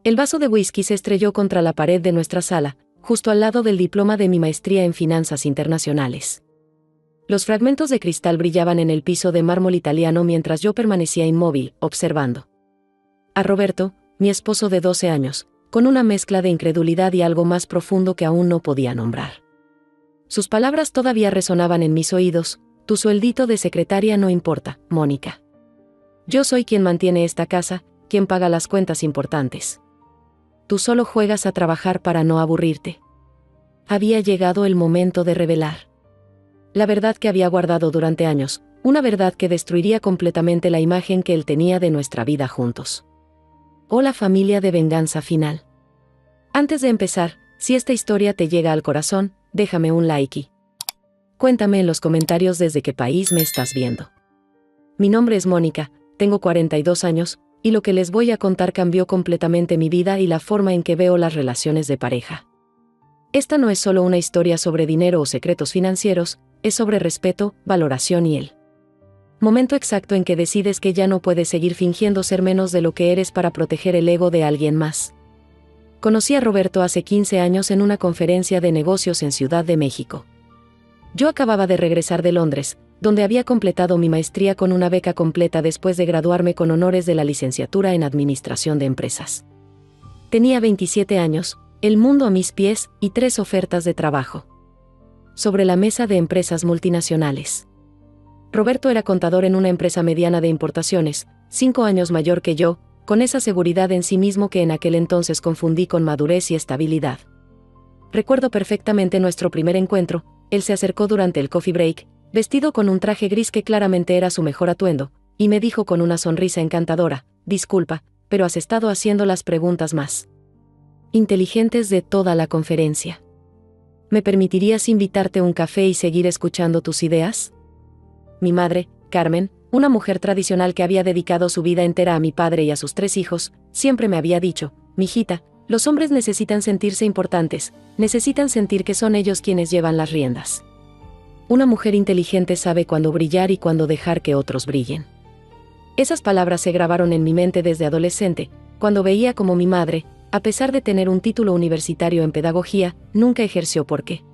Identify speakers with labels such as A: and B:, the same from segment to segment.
A: El vaso de whisky se estrelló contra la pared de nuestra sala, justo al lado del diploma de mi maestría en finanzas internacionales. Los fragmentos de cristal brillaban en el piso de mármol italiano mientras yo permanecía inmóvil, observando a Roberto, mi esposo de 12 años, con una mezcla de incredulidad y algo más profundo que aún no podía nombrar. Sus palabras todavía resonaban en mis oídos: tu sueldito de secretaria no importa, Mónica. Yo soy quien mantiene esta casa, quien paga las cuentas importantes. Tú solo juegas a trabajar para no aburrirte. Había llegado el momento de revelar la verdad que había guardado durante años, una verdad que destruiría completamente la imagen que él tenía de nuestra vida juntos. Hola familia de Venganza Final. Antes de empezar, si esta historia te llega al corazón, déjame un like y cuéntame en los comentarios desde qué país me estás viendo. Mi nombre es Mónica, tengo 42 años, y lo que les voy a contar cambió completamente mi vida y la forma en que veo las relaciones de pareja. Esta no es solo una historia sobre dinero o secretos financieros, es sobre respeto, valoración y el momento exacto en que decides que ya no puedes seguir fingiendo ser menos de lo que eres para proteger el ego de alguien más. Conocí a Roberto hace 15 años en una conferencia de negocios en Ciudad de México. Yo acababa de regresar de Londres, donde había completado mi maestría con una beca completa después de graduarme con honores de la licenciatura en Administración de Empresas. Tenía 27 años, el mundo a mis pies y 3 ofertas de trabajo sobre la mesa de empresas multinacionales. Roberto era contador en una empresa mediana de importaciones, 5 años mayor que yo, con esa seguridad en sí mismo que en aquel entonces confundí con madurez y estabilidad. Recuerdo perfectamente nuestro primer encuentro. Él se acercó durante el coffee break, vestido con un traje gris que claramente era su mejor atuendo, y me dijo con una sonrisa encantadora: disculpa, pero has estado haciendo las preguntas más inteligentes de toda la conferencia. ¿Me permitirías invitarte a un café y seguir escuchando tus ideas? Mi madre, Carmen, una mujer tradicional que había dedicado su vida entera a mi padre y a sus 3 hijos, siempre me había dicho: mijita, los hombres necesitan sentirse importantes, necesitan sentir que son ellos quienes llevan las riendas. Una mujer inteligente sabe cuándo brillar y cuándo dejar que otros brillen. Esas palabras se grabaron en mi mente desde adolescente, cuando veía como mi madre, a pesar de tener un título universitario en pedagogía, nunca ejerció porque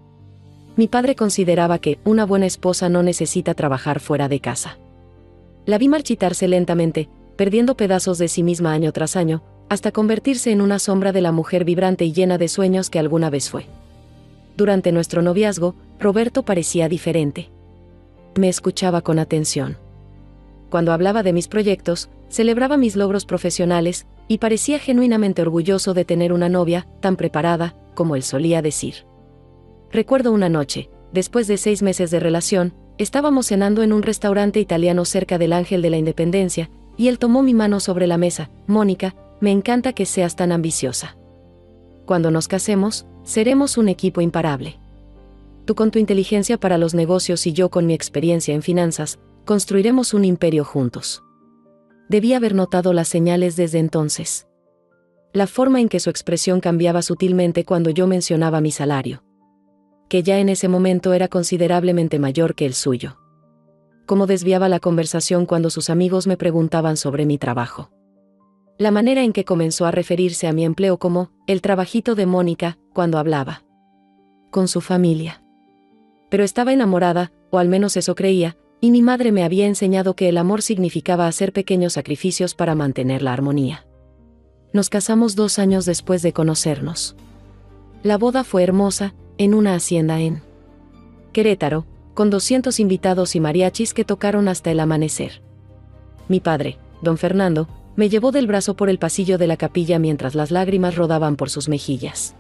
A: mi padre consideraba que una buena esposa no necesita trabajar fuera de casa. La vi marchitarse lentamente, perdiendo pedazos de sí misma año tras año, hasta convertirse en una sombra de la mujer vibrante y llena de sueños que alguna vez fue. Durante nuestro noviazgo, Roberto parecía diferente. Me escuchaba con atención. Cuando hablaba de mis proyectos, celebraba mis logros profesionales, y parecía genuinamente orgulloso de tener una novia tan preparada, como él solía decir. Recuerdo una noche, después de 6 meses de relación, estábamos cenando en un restaurante italiano cerca del Ángel de la Independencia, y él tomó mi mano sobre la mesa: Mónica, me encanta que seas tan ambiciosa. Cuando nos casemos, seremos un equipo imparable. Tú con tu inteligencia para los negocios y yo con mi experiencia en finanzas, construiremos un imperio juntos. Debí haber notado las señales desde entonces. La forma en que su expresión cambiaba sutilmente cuando yo mencionaba mi salario, que ya en ese momento era considerablemente mayor que el suyo. Cómo desviaba la conversación cuando sus amigos me preguntaban sobre mi trabajo. La manera en que comenzó a referirse a mi empleo como el trabajito de Mónica, cuando hablaba con su familia. Pero estaba enamorada, o al menos eso creía, y mi madre me había enseñado que el amor significaba hacer pequeños sacrificios para mantener la armonía. Nos casamos 2 años después de conocernos. La boda fue hermosa, en una hacienda en Querétaro, con 200 invitados y mariachis que tocaron hasta el amanecer. Mi padre, don Fernando, me llevó del brazo por el pasillo de la capilla mientras las lágrimas rodaban por sus mejillas.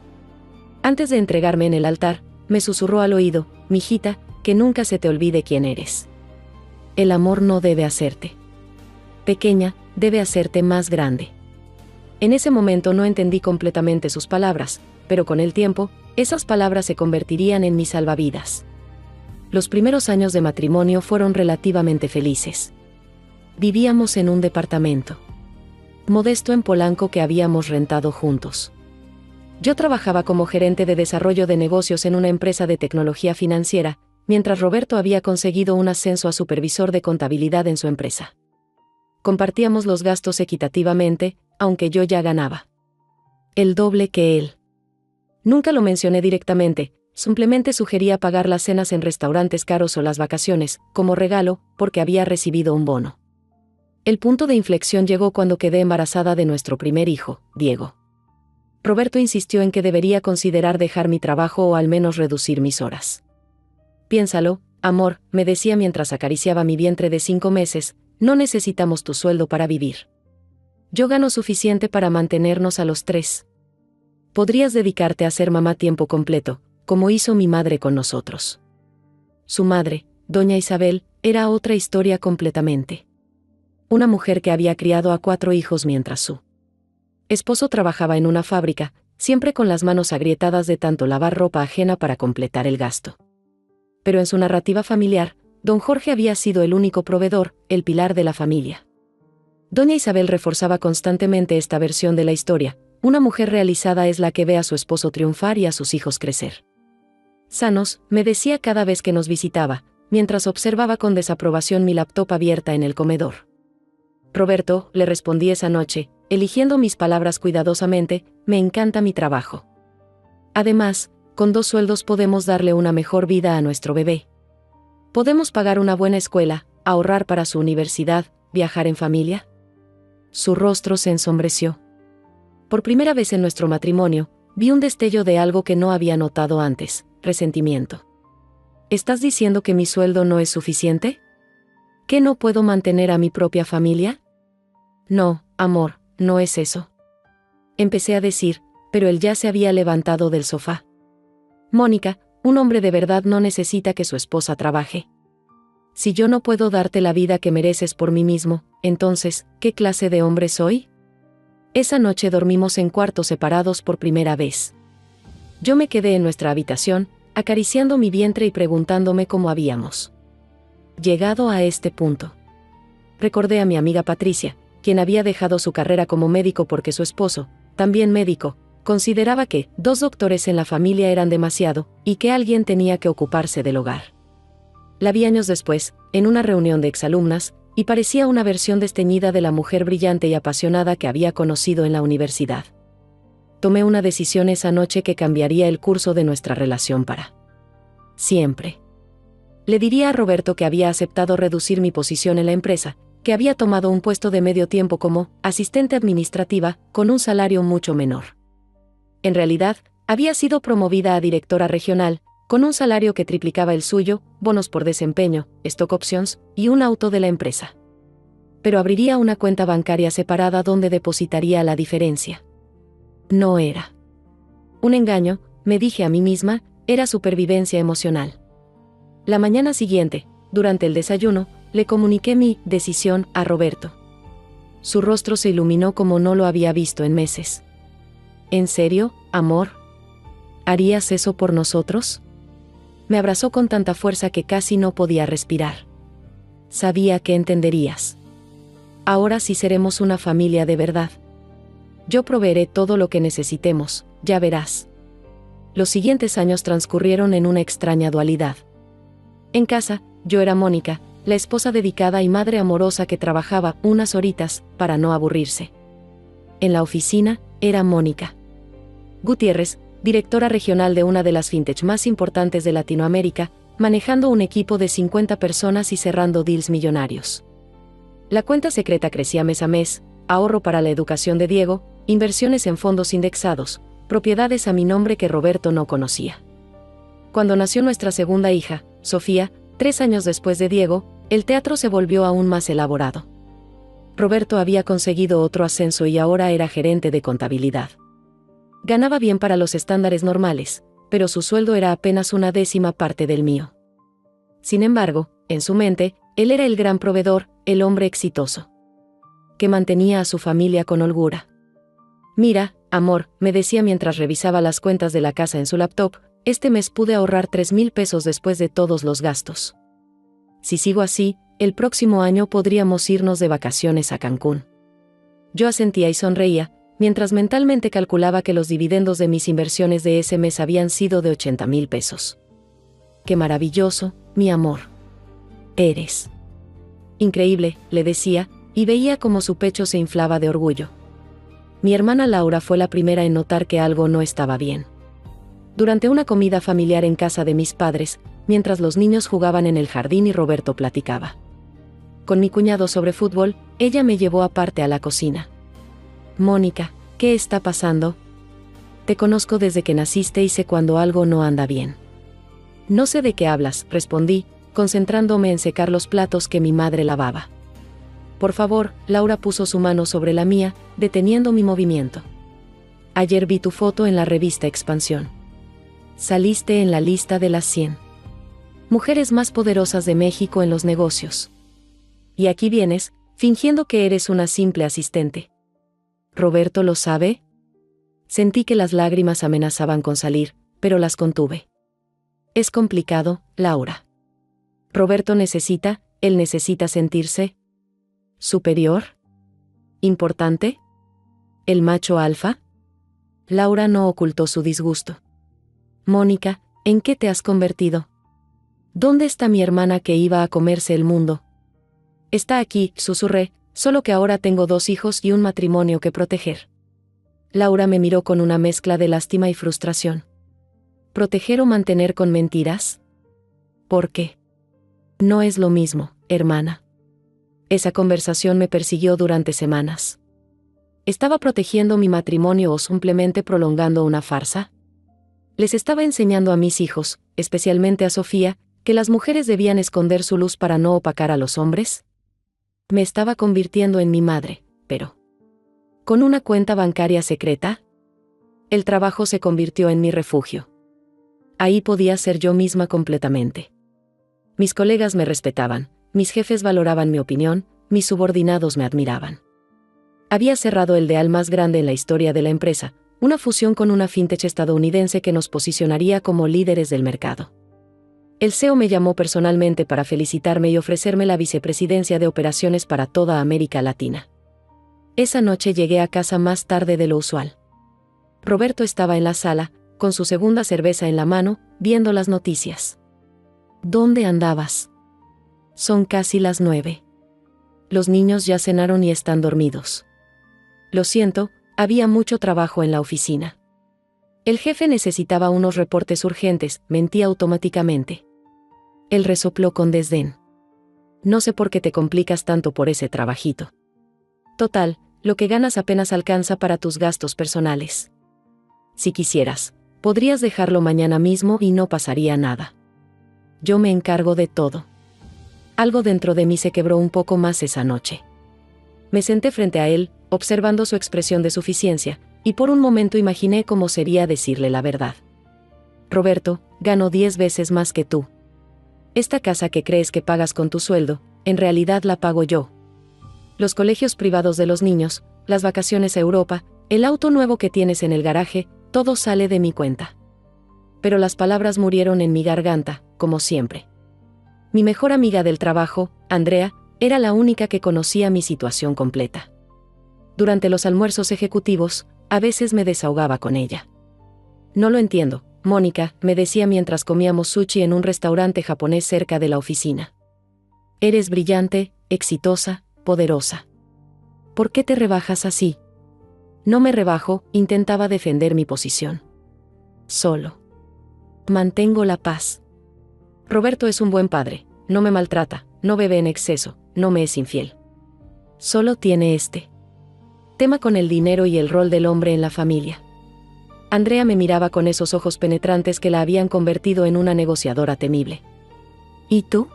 A: Antes de entregarme en el altar, me susurró al oído: mijita, que nunca se te olvide quién eres. El amor no debe hacerte pequeña, debe hacerte más grande. En ese momento no entendí completamente sus palabras, pero con el tiempo, esas palabras se convertirían en mi salvavidas. Los primeros años de matrimonio fueron relativamente felices. Vivíamos en un departamento modesto en Polanco que habíamos rentado juntos. Yo trabajaba como gerente de desarrollo de negocios en una empresa de tecnología financiera, mientras Roberto había conseguido un ascenso a supervisor de contabilidad en su empresa. Compartíamos los gastos equitativamente, aunque yo ya ganaba El doble que él. Nunca lo mencioné directamente, simplemente sugería pagar las cenas en restaurantes caros o las vacaciones, como regalo, porque había recibido un bono. El punto de inflexión llegó cuando quedé embarazada de nuestro primer hijo, Diego. Roberto insistió en que debería considerar dejar mi trabajo o al menos reducir mis horas. Piénsalo, amor, me decía mientras acariciaba mi vientre de 5 meses, no necesitamos tu sueldo para vivir. Yo gano suficiente para mantenernos a los 3. Podrías dedicarte a ser mamá tiempo completo, como hizo mi madre con nosotros. Su madre, doña Isabel, era otra historia completamente. Una mujer que había criado a 4 hijos mientras su esposo trabajaba en una fábrica, siempre con las manos agrietadas de tanto lavar ropa ajena para completar el gasto. Pero en su narrativa familiar, don Jorge había sido el único proveedor, el pilar de la familia. Doña Isabel reforzaba constantemente esta versión de la historia: una mujer realizada es la que ve a su esposo triunfar y a sus hijos crecer sanos, me decía cada vez que nos visitaba, mientras observaba con desaprobación mi laptop abierta en el comedor. Roberto, le respondí esa noche, eligiendo mis palabras cuidadosamente, me encanta mi trabajo. Además, con 2 sueldos podemos darle una mejor vida a nuestro bebé. Podemos pagar una buena escuela, ahorrar para su universidad, viajar en familia. Su rostro se ensombreció. Por primera vez en nuestro matrimonio, vi un destello de algo que no había notado antes: resentimiento. ¿Estás diciendo que mi sueldo no es suficiente? ¿Que no puedo mantener a mi propia familia? No, amor, no es eso. Empecé a decir, pero él ya se había levantado del sofá. Mónica, un hombre de verdad no necesita que su esposa trabaje. Si yo no puedo darte la vida que mereces por mí mismo, entonces, ¿qué clase de hombre soy? Esa noche dormimos en cuartos separados por primera vez. Yo me quedé en nuestra habitación, acariciando mi vientre y preguntándome cómo habíamos llegado a este punto. Recordé a mi amiga Patricia, quien había dejado su carrera como médico porque su esposo, también médico, consideraba que 2 doctores en la familia eran demasiado, y que alguien tenía que ocuparse del hogar. La vi años después, en una reunión de exalumnas, y parecía una versión desteñida de la mujer brillante y apasionada que había conocido en la universidad. Tomé una decisión esa noche que cambiaría el curso de nuestra relación para siempre. Le diría a Roberto que había aceptado reducir mi posición en la empresa, que había tomado un puesto de medio tiempo como asistente administrativa, con un salario mucho menor. En realidad, había sido promovida a directora regional, con un salario que triplicaba el suyo, bonos por desempeño, stock options, y un auto de la empresa. Pero abriría una cuenta bancaria separada donde depositaría la diferencia. No era un engaño, me dije a mí misma, era supervivencia emocional. La mañana siguiente, durante el desayuno, le comuniqué mi decisión a Roberto. Su rostro se iluminó como no lo había visto en meses. ¿En serio, amor? ¿Harías eso por nosotros? Me abrazó con tanta fuerza que casi no podía respirar. Sabía que entenderías. Ahora sí seremos una familia de verdad. Yo proveeré todo lo que necesitemos, ya verás. Los siguientes años transcurrieron en una extraña dualidad. En casa, yo era Mónica, la esposa dedicada y madre amorosa que trabajaba unas horitas para no aburrirse. En la oficina, era Mónica Gutiérrez, directora regional de una de las fintech más importantes de Latinoamérica, manejando un equipo de 50 personas y cerrando deals millonarios. La cuenta secreta crecía mes a mes, ahorro para la educación de Diego, inversiones en fondos indexados, propiedades a mi nombre que Roberto no conocía. Cuando nació nuestra segunda hija, Sofía, 3 años después de Diego, el teatro se volvió aún más elaborado. Roberto había conseguido otro ascenso y ahora era gerente de contabilidad. Ganaba bien para los estándares normales, pero su sueldo era apenas una 10ª parte del mío. Sin embargo, en su mente, él era el gran proveedor, el hombre exitoso, que mantenía a su familia con holgura. Mira, amor, me decía mientras revisaba las cuentas de la casa en su laptop, este mes pude ahorrar 3,000 pesos después de todos los gastos. Si sigo así, el próximo año podríamos irnos de vacaciones a Cancún. Yo asentía y sonreía, mientras mentalmente calculaba que los dividendos de mis inversiones de ese mes habían sido de 80,000 pesos. ¡Qué maravilloso, mi amor! Eres increíble, le decía, y veía cómo su pecho se inflaba de orgullo. Mi hermana Laura fue la primera en notar que algo no estaba bien. Durante una comida familiar en casa de mis padres, mientras los niños jugaban en el jardín y Roberto platicaba con mi cuñado sobre fútbol, ella me llevó aparte a la cocina. Mónica, ¿qué está pasando? Te conozco desde que naciste y sé cuando algo no anda bien. No sé de qué hablas, respondí, concentrándome en secar los platos que mi madre lavaba. Por favor, Laura puso su mano sobre la mía, deteniendo mi movimiento. Ayer vi tu foto en la revista Expansión. Saliste en la lista de las 100 mujeres más poderosas de México en los negocios. Y aquí vienes, fingiendo que eres una simple asistente. ¿Roberto lo sabe? Sentí que las lágrimas amenazaban con salir, pero las contuve. Es complicado, Laura. Roberto él necesita sentirse superior, importante, el macho alfa. Laura no ocultó su disgusto. Mónica, ¿en qué te has convertido? ¿Dónde está mi hermana que iba a comerse el mundo? Está aquí, susurré, solo que ahora tengo 2 hijos y un matrimonio que proteger. Laura me miró con una mezcla de lástima y frustración. ¿Proteger o mantener con mentiras? ¿Por qué? No es lo mismo, hermana. Esa conversación me persiguió durante semanas. ¿Estaba protegiendo mi matrimonio o simplemente prolongando una farsa? Les estaba enseñando a mis hijos, especialmente a Sofía, que las mujeres debían esconder su luz para no opacar a los hombres. Me estaba convirtiendo en mi madre, pero ¿con una cuenta bancaria secreta? El trabajo se convirtió en mi refugio. Ahí podía ser yo misma completamente. Mis colegas me respetaban, mis jefes valoraban mi opinión, mis subordinados me admiraban. Había cerrado el deal más grande en la historia de la empresa, una fusión con una fintech estadounidense que nos posicionaría como líderes del mercado. El CEO me llamó personalmente para felicitarme y ofrecerme la vicepresidencia de operaciones para toda América Latina. Esa noche llegué a casa más tarde de lo usual. Roberto estaba en la sala, con su segunda cerveza en la mano, viendo las noticias. ¿Dónde andabas? Son casi las 9. Los niños ya cenaron y están dormidos. Lo siento, había mucho trabajo en la oficina. El jefe necesitaba unos reportes urgentes, mentí automáticamente. Él resopló con desdén. No sé por qué te complicas tanto por ese trabajito. Total, lo que ganas apenas alcanza para tus gastos personales. Si quisieras, podrías dejarlo mañana mismo y no pasaría nada. Yo me encargo de todo. Algo dentro de mí se quebró un poco más esa noche. Me senté frente a él, observando su expresión de suficiencia, y por un momento imaginé cómo sería decirle la verdad. Roberto, gano 10 veces más que tú. Esta casa que crees que pagas con tu sueldo, en realidad la pago yo. Los colegios privados de los niños, las vacaciones a Europa, el auto nuevo que tienes en el garaje, todo sale de mi cuenta. Pero las palabras murieron en mi garganta, como siempre. Mi mejor amiga del trabajo, Andrea, era la única que conocía mi situación completa. Durante los almuerzos ejecutivos, a veces me desahogaba con ella. No lo entiendo, Mónica, me decía mientras comíamos sushi en un restaurante japonés cerca de la oficina. Eres brillante, exitosa, poderosa. ¿Por qué te rebajas así? No me rebajo, intentaba defender mi posición. Solo mantengo la paz. Roberto es un buen padre, no me maltrata, no bebe en exceso, no me es infiel. Solo tiene tema con el dinero y el rol del hombre en la familia. Andrea me miraba con esos ojos penetrantes que la habían convertido en una negociadora temible. ¿Y tú?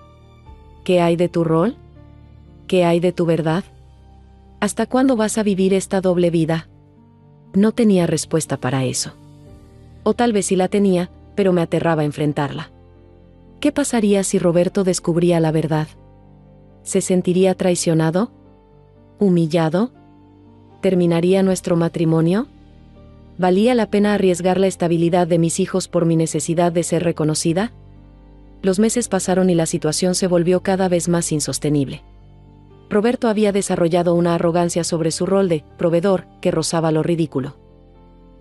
A: ¿Qué hay de tu rol? ¿Qué hay de tu verdad? ¿Hasta cuándo vas a vivir esta doble vida? No tenía respuesta para eso. O tal vez sí la tenía, pero me aterraba enfrentarla. ¿Qué pasaría si Roberto descubría la verdad? ¿Se sentiría traicionado? ¿Humillado? ¿Terminaría nuestro matrimonio? ¿Valía la pena arriesgar la estabilidad de mis hijos por mi necesidad de ser reconocida? Los meses pasaron y la situación se volvió cada vez más insostenible. Roberto había desarrollado una arrogancia sobre su rol de proveedor que rozaba lo ridículo.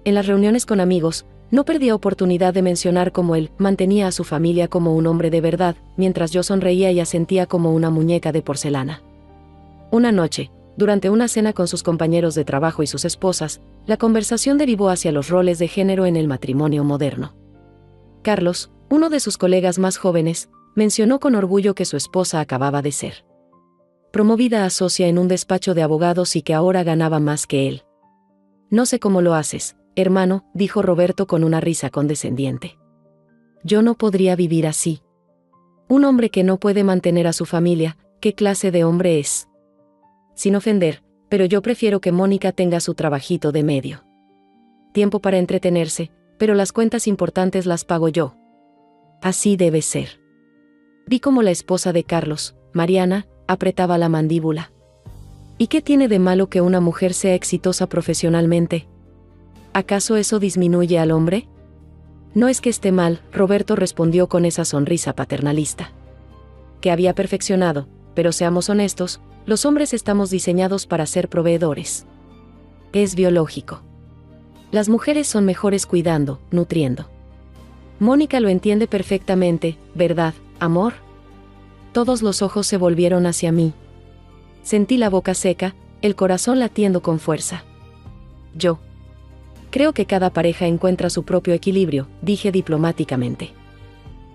A: En las reuniones con amigos, no perdía oportunidad de mencionar cómo él mantenía a su familia como un hombre de verdad, mientras yo sonreía y asentía como una muñeca de porcelana. Una noche, durante una cena con sus compañeros de trabajo y sus esposas, la conversación derivó hacia los roles de género en el matrimonio moderno. Carlos, uno de sus colegas más jóvenes, mencionó con orgullo que su esposa acababa de ser promovida a socia en un despacho de abogados y que ahora ganaba más que él. No sé cómo lo haces, hermano, dijo Roberto con una risa condescendiente. Yo no podría vivir así. Un hombre que no puede mantener a su familia, ¿qué clase de hombre es? Sin ofender, pero yo prefiero que Mónica tenga su trabajito de medio tiempo para entretenerse, pero las cuentas importantes las pago yo. Así debe ser. Vi cómo la esposa de Carlos, Mariana, apretaba la mandíbula. ¿Y qué tiene de malo que una mujer sea exitosa profesionalmente? ¿Acaso eso disminuye al hombre? No es que esté mal, Roberto respondió con esa sonrisa paternalista que había perfeccionado, pero seamos honestos, los hombres estamos diseñados para ser proveedores. Es biológico. Las mujeres son mejores cuidando, nutriendo. Mónica lo entiende perfectamente, ¿verdad, amor? Todos los ojos se volvieron hacia mí. Sentí la boca seca, el corazón latiendo con fuerza. Yo creo que cada pareja encuentra su propio equilibrio, dije diplomáticamente.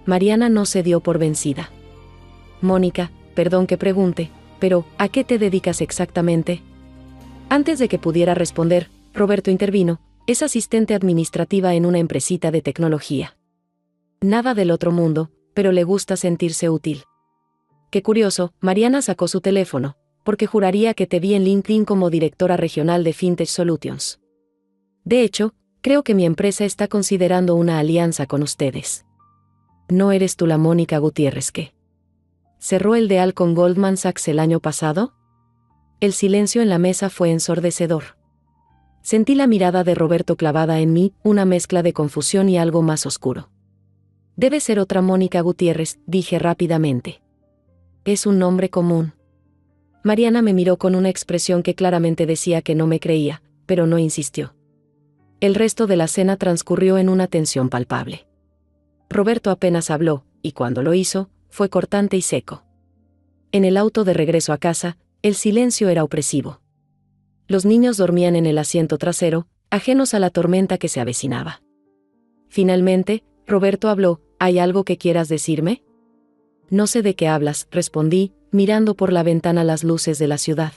A: Mariana no se dio por vencida. Mónica, perdón que pregunte, pero ¿a qué te dedicas exactamente? Antes de que pudiera responder, Roberto intervino, es asistente administrativa en una empresita de tecnología. Nada del otro mundo, pero le gusta sentirse útil. Qué curioso, Mariana sacó su teléfono, porque juraría que te vi en LinkedIn como directora regional de Fintech Solutions. De hecho, creo que mi empresa está considerando una alianza con ustedes. ¿No eres tú la Mónica Gutiérrez que cerró el deal con Goldman Sachs el año pasado? El silencio en la mesa fue ensordecedor. Sentí la mirada de Roberto clavada en mí, una mezcla de confusión y algo más oscuro. Debe ser otra Mónica Gutiérrez, dije rápidamente. Es un nombre común. Mariana me miró con una expresión que claramente decía que no me creía, pero no insistió. El resto de la cena transcurrió en una tensión palpable. Roberto apenas habló, y cuando lo hizo, fue cortante y seco. En el auto de regreso a casa, el silencio era opresivo. Los niños dormían en el asiento trasero, ajenos a la tormenta que se avecinaba. Finalmente, Roberto habló, ¿hay algo que quieras decirme? No sé de qué hablas, respondí, mirando por la ventana las luces de la ciudad.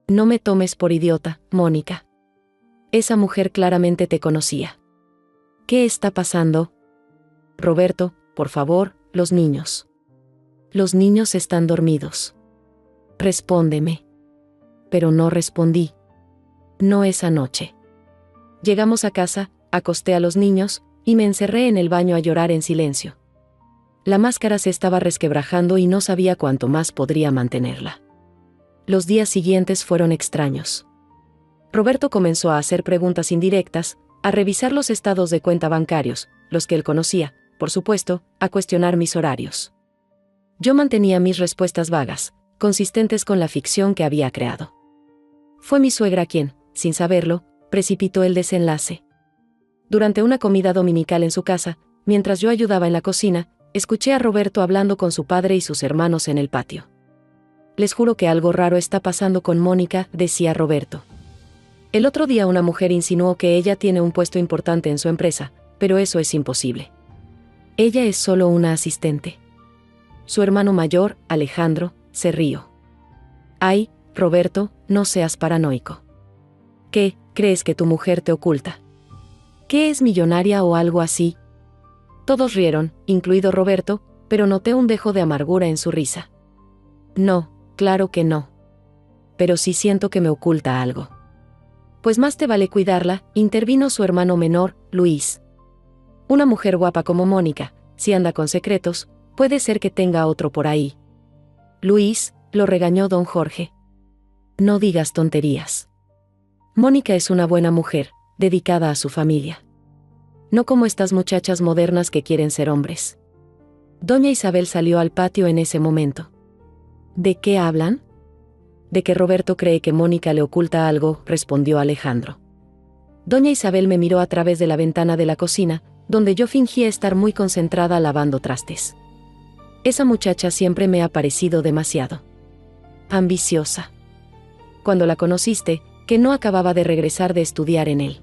A: No me tomes por idiota, Mónica. Esa mujer claramente te conocía. ¿Qué está pasando? Roberto, por favor, los niños. Los niños están dormidos. Respóndeme. Pero no respondí. No esa noche. Llegamos a casa, acosté a los niños, y me encerré en el baño a llorar en silencio. La máscara se estaba resquebrajando y no sabía cuánto más podría mantenerla. Los días siguientes fueron extraños. Roberto comenzó a hacer preguntas indirectas, a revisar los estados de cuenta bancarios, los que él conocía, por supuesto, a cuestionar mis horarios. Yo mantenía mis respuestas vagas, consistentes con la ficción que había creado. Fue mi suegra quien, sin saberlo, precipitó el desenlace. Durante una comida dominical en su casa, mientras yo ayudaba en la cocina, escuché a Roberto hablando con su padre y sus hermanos en el patio. Les juro que algo raro está pasando con Mónica, decía Roberto. El otro día una mujer insinuó que ella tiene un puesto importante en su empresa, pero eso es imposible. Ella es solo una asistente. Su hermano mayor, Alejandro, se rió. Ay, Roberto, no seas paranoico. ¿Qué, crees que tu mujer te oculta? ¿Que es millonaria o algo así? Todos rieron, incluido Roberto, pero noté un dejo de amargura en su risa. No, claro que no. Pero sí siento que me oculta algo. Pues más te vale cuidarla, intervino su hermano menor, Luis. Una mujer guapa como Mónica, si anda con secretos, puede ser que tenga otro por ahí. Luis, lo regañó don Jorge. No digas tonterías. Mónica es una buena mujer, dedicada a su familia. No como estas muchachas modernas que quieren ser hombres. Doña Isabel salió al patio en ese momento. ¿De qué hablan? De que Roberto cree que Mónica le oculta algo, respondió Alejandro. Doña Isabel me miró a través de la ventana de la cocina, donde yo fingía estar muy concentrada lavando trastes. Esa muchacha siempre me ha parecido demasiado ambiciosa. cuando la conociste, que no acababa de regresar de estudiar en el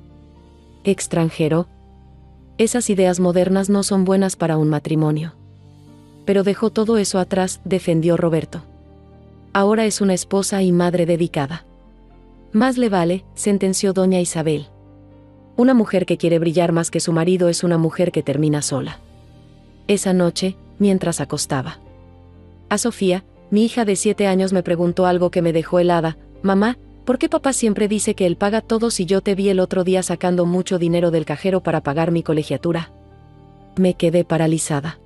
A: extranjero. Esas ideas modernas no son buenas para un matrimonio. Pero dejó todo eso atrás, defendió Roberto. Ahora es una esposa y madre dedicada. Más le vale, sentenció doña Isabel. Una mujer que quiere brillar más que su marido es una mujer que termina sola. Esa noche, mientras acostaba a Sofía, mi hija de 7 años me preguntó algo que me dejó helada. Mamá, ¿por qué papá siempre dice que él paga todo si yo te vi el otro día sacando mucho dinero del cajero para pagar mi colegiatura? Me quedé paralizada.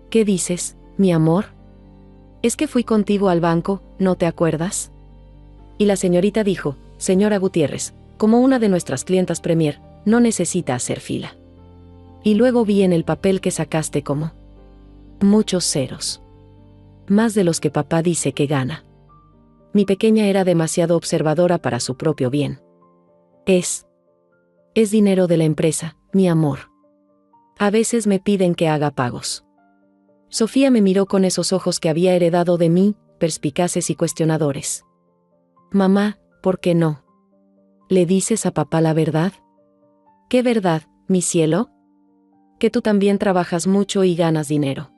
A: ¿Qué dices, mi amor? Es que fui contigo al banco, ¿no te acuerdas? Y la señorita dijo, señora Gutiérrez, como una de nuestras clientas Premier, no necesita hacer fila. Y luego vi en el papel que sacaste como muchos ceros. Más de los que papá dice que gana. Mi pequeña era demasiado observadora para su propio bien. Es dinero de la empresa, mi amor. A veces me piden que haga pagos. Sofía me miró con esos ojos que había heredado de mí, perspicaces y cuestionadores. Mamá, ¿por qué no? ¿Le dices a papá la verdad? ¿Qué verdad, mi cielo? Que tú también trabajas mucho y ganas dinero.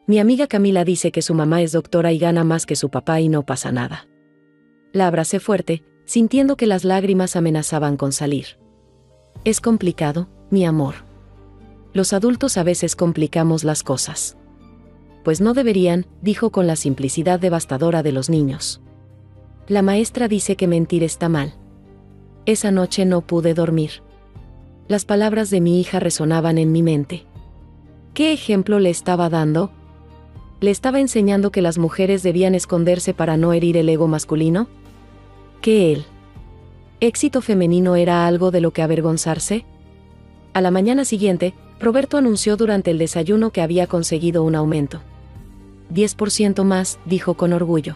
A: Mi amiga Camila dice que su mamá es doctora y gana más que su papá y no pasa nada. La abracé fuerte, sintiendo que las lágrimas amenazaban con salir. Es complicado, mi amor. Los adultos a veces complicamos las cosas. Pues no deberían, dijo con la simplicidad devastadora de los niños. La maestra dice que mentir está mal. Esa noche no pude dormir. Las palabras de mi hija resonaban en mi mente. ¿Qué ejemplo le estaba dando? ¿Le estaba enseñando que las mujeres debían esconderse para no herir el ego masculino? ¿Que el éxito femenino era algo de lo que avergonzarse? A la mañana siguiente, Roberto anunció durante el desayuno que había conseguido un aumento. 10% más, dijo con orgullo.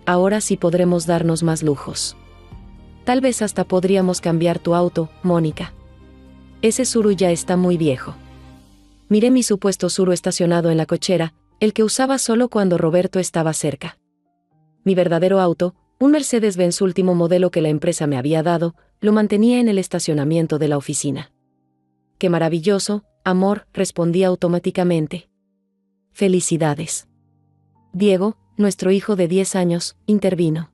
A: Ahora sí podremos darnos más lujos. Tal vez hasta podríamos cambiar tu auto, Mónica. Ese Tsuru ya está muy viejo. Miré mi supuesto Tsuru estacionado en la cochera, el que usaba solo cuando Roberto estaba cerca. Mi verdadero auto, un Mercedes-Benz último modelo que la empresa me había dado, lo mantenía en el estacionamiento de la oficina. ¡Qué maravilloso, amor!, respondí automáticamente. Felicidades. Diego, nuestro hijo de 10 años, intervino.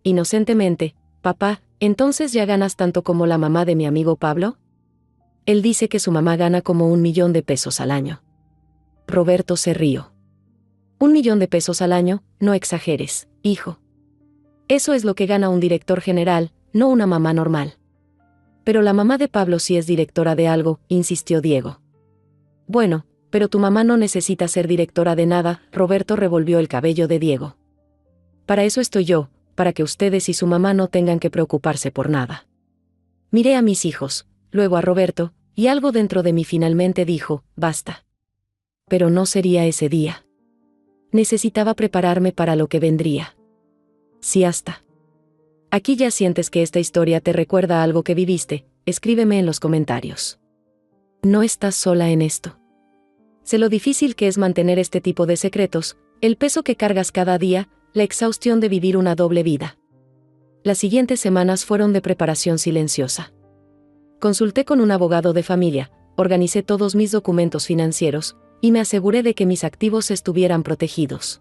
A: Inocentemente, papá, ¿entonces ya ganas tanto como la mamá de mi amigo Pablo? Él dice que su mamá gana como 1 millón de pesos al año. Roberto se rió. 1 millón de pesos al año, no exageres, hijo. Eso es lo que gana un director general, no una mamá normal. Pero la mamá de Pablo sí es directora de algo, insistió Diego. Bueno, pero tu mamá no necesita ser directora de nada, Roberto revolvió el cabello de Diego. Para eso estoy yo, para que ustedes y su mamá no tengan que preocuparse por nada. Miré a mis hijos, luego a Roberto, y algo dentro de mí finalmente dijo, basta. Pero no sería ese día. Necesitaba prepararme para lo que vendría. Sí, hasta. Aquí ya sientes que esta historia te recuerda a algo que viviste, escríbeme en los comentarios. No estás sola en esto. Sé lo difícil que es mantener este tipo de secretos, el peso que cargas cada día, la exhaustión de vivir una doble vida. Las siguientes semanas fueron de preparación silenciosa. Consulté con un abogado de familia, organicé todos mis documentos financieros, y me aseguré de que mis activos estuvieran protegidos.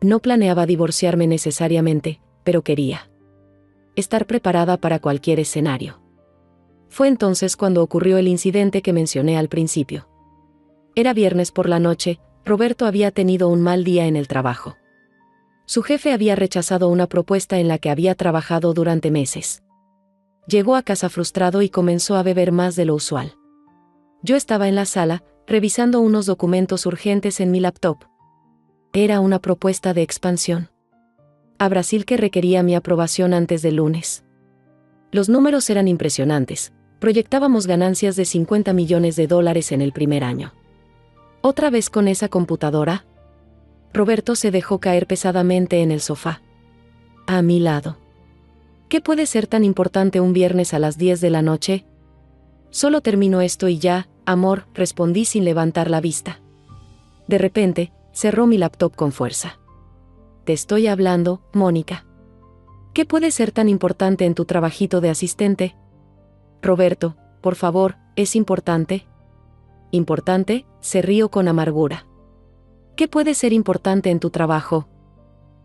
A: No planeaba divorciarme necesariamente, pero quería estar preparada para cualquier escenario. Fue entonces cuando ocurrió el incidente que mencioné al principio. Era viernes por la noche, Roberto había tenido un mal día en el trabajo. Su jefe había rechazado una propuesta en la que había trabajado durante meses. Llegó a casa frustrado y comenzó a beber más de lo usual. Yo estaba en la sala, revisando unos documentos urgentes en mi laptop. Era una propuesta de expansión a Brasil que requería mi aprobación antes del lunes. Los números eran impresionantes. Proyectábamos ganancias de $50 millones en el primer año. ¿Otra vez con esa computadora? Roberto se dejó caer pesadamente en el sofá. A mi lado. ¿Qué puede ser tan importante un viernes a las 10 de la noche? Solo termino esto y ya, amor, respondí sin levantar la vista. De repente, cerró mi laptop con fuerza. Te estoy hablando, Mónica. ¿Qué puede ser tan importante en tu trabajito de asistente? Roberto, por favor, ¿es importante? ¿Importante? Se rió con amargura. ¿Qué puede ser importante en tu trabajo?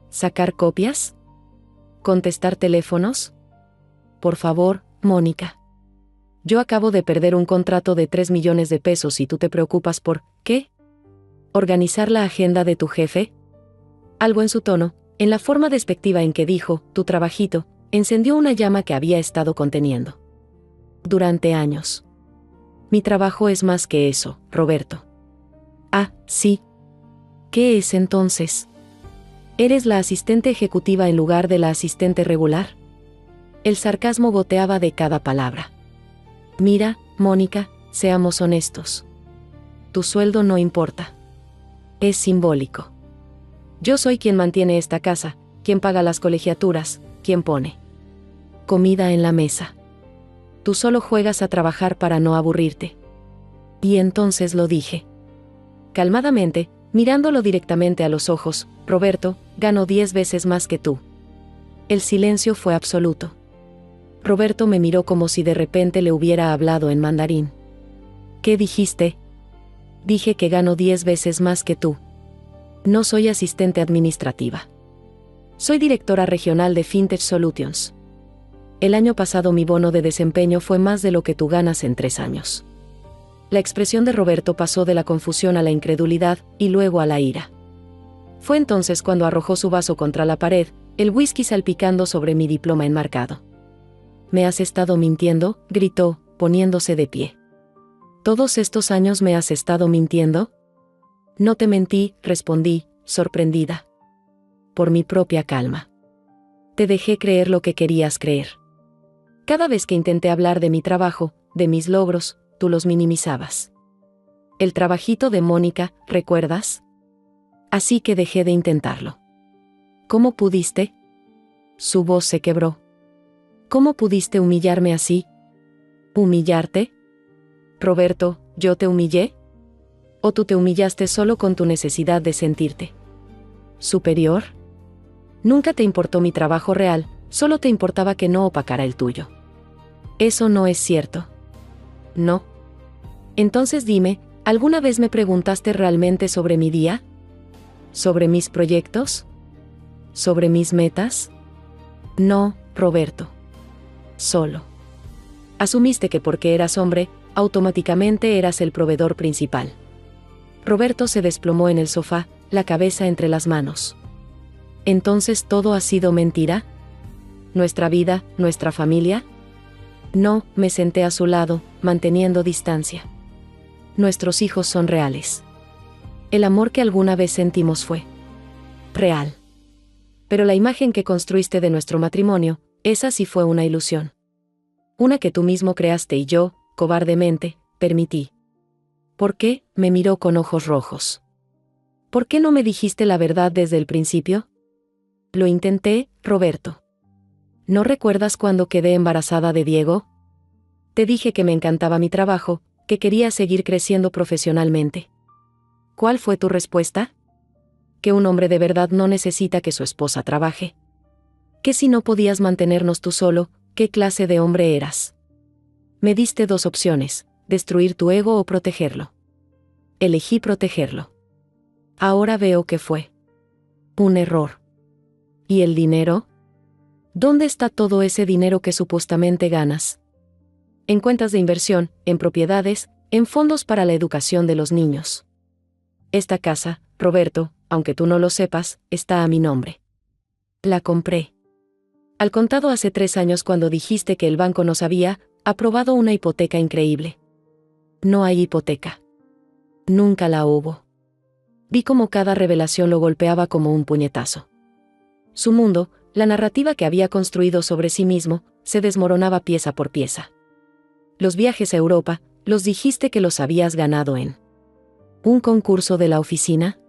A: ¿Sacar copias? ¿Contestar teléfonos? Por favor, Mónica. Yo acabo de perder un contrato de 3 millones de pesos y tú te preocupas por, ¿qué? ¿Organizar la agenda de tu jefe? Algo en su tono, en la forma despectiva en que dijo, tu trabajito, encendió una llama que había estado conteniendo durante años. Mi trabajo es más que eso, Roberto. Ah, sí. ¿Qué es entonces? ¿Eres la asistente ejecutiva en lugar de la asistente regular? El sarcasmo goteaba de cada palabra. Mira, Mónica, seamos honestos. Tu sueldo no importa. Es simbólico. Yo soy quien mantiene esta casa, quien paga las colegiaturas, quien pone comida en la mesa. Tú solo juegas a trabajar para no aburrirte. Y entonces lo dije. Calmadamente, mirándolo directamente a los ojos, Roberto, gano 10 veces más que tú. El silencio fue absoluto. Roberto me miró como si de repente le hubiera hablado en mandarín. ¿Qué dijiste? Dije que gano 10 veces más que tú. No soy asistente administrativa. Soy directora regional de Fintech Solutions. El año pasado mi bono de desempeño fue más de lo que tú ganas en 3 años. La expresión de Roberto pasó de la confusión a la incredulidad y luego a la ira. Fue entonces cuando arrojó su vaso contra la pared, el whisky salpicando sobre mi diploma enmarcado. ¿Me has estado mintiendo?, gritó, poniéndose de pie. ¿Todos estos años me has estado mintiendo? No te mentí, respondí, sorprendida. Por mi propia calma. Te dejé creer lo que querías creer. Cada vez que intenté hablar de mi trabajo, de mis logros, tú los minimizabas. El trabajito de Mónica, ¿recuerdas? Así que dejé de intentarlo. ¿Cómo pudiste? Su voz se quebró. ¿Cómo pudiste humillarme así? ¿Humillarte? Roberto, ¿yo te humillé? ¿O tú te humillaste solo con tu necesidad de sentirte superior? Nunca te importó mi trabajo real, solo te importaba que no opacara el tuyo. Eso no es cierto. ¿No? Entonces dime, ¿alguna vez me preguntaste realmente sobre mi día? ¿Sobre mis proyectos? ¿Sobre mis metas? No, Roberto. Solo. Asumiste que porque eras hombre, automáticamente eras el proveedor principal. Roberto se desplomó en el sofá, la cabeza entre las manos. ¿Entonces todo ha sido mentira? ¿Nuestra vida, nuestra familia? No, me senté a su lado, manteniendo distancia. Nuestros hijos son reales. El amor que alguna vez sentimos fue real. Pero la imagen que construiste de nuestro matrimonio, esa sí fue una ilusión. Una que tú mismo creaste y yo, cobardemente, permití. ¿Por qué? Me miró con ojos rojos. ¿Por qué no me dijiste la verdad desde el principio? Lo intenté, Roberto. ¿No recuerdas cuando quedé embarazada de Diego? Te dije que me encantaba mi trabajo, que quería seguir creciendo profesionalmente. ¿Cuál fue tu respuesta? Que un hombre de verdad no necesita que su esposa trabaje. Que si no podías mantenernos tú solo, ¿qué clase de hombre eras? Me diste 2 opciones, destruir tu ego o protegerlo. Elegí protegerlo. Ahora veo que fue un error. ¿Y el dinero? ¿Dónde está todo ese dinero que supuestamente ganas? En cuentas de inversión, en propiedades, en fondos para la educación de los niños. Esta casa, Roberto, aunque tú no lo sepas, está a mi nombre. La compré. Al contado hace 3 años cuando dijiste que el banco nos había aprobado una hipoteca increíble. No hay hipoteca. Nunca la hubo. Vi cómo cada revelación lo golpeaba como un puñetazo. Su mundo, la narrativa que había construido sobre sí mismo, se desmoronaba pieza por pieza. Los viajes a Europa, los dijiste que los habías ganado en un concurso de la oficina.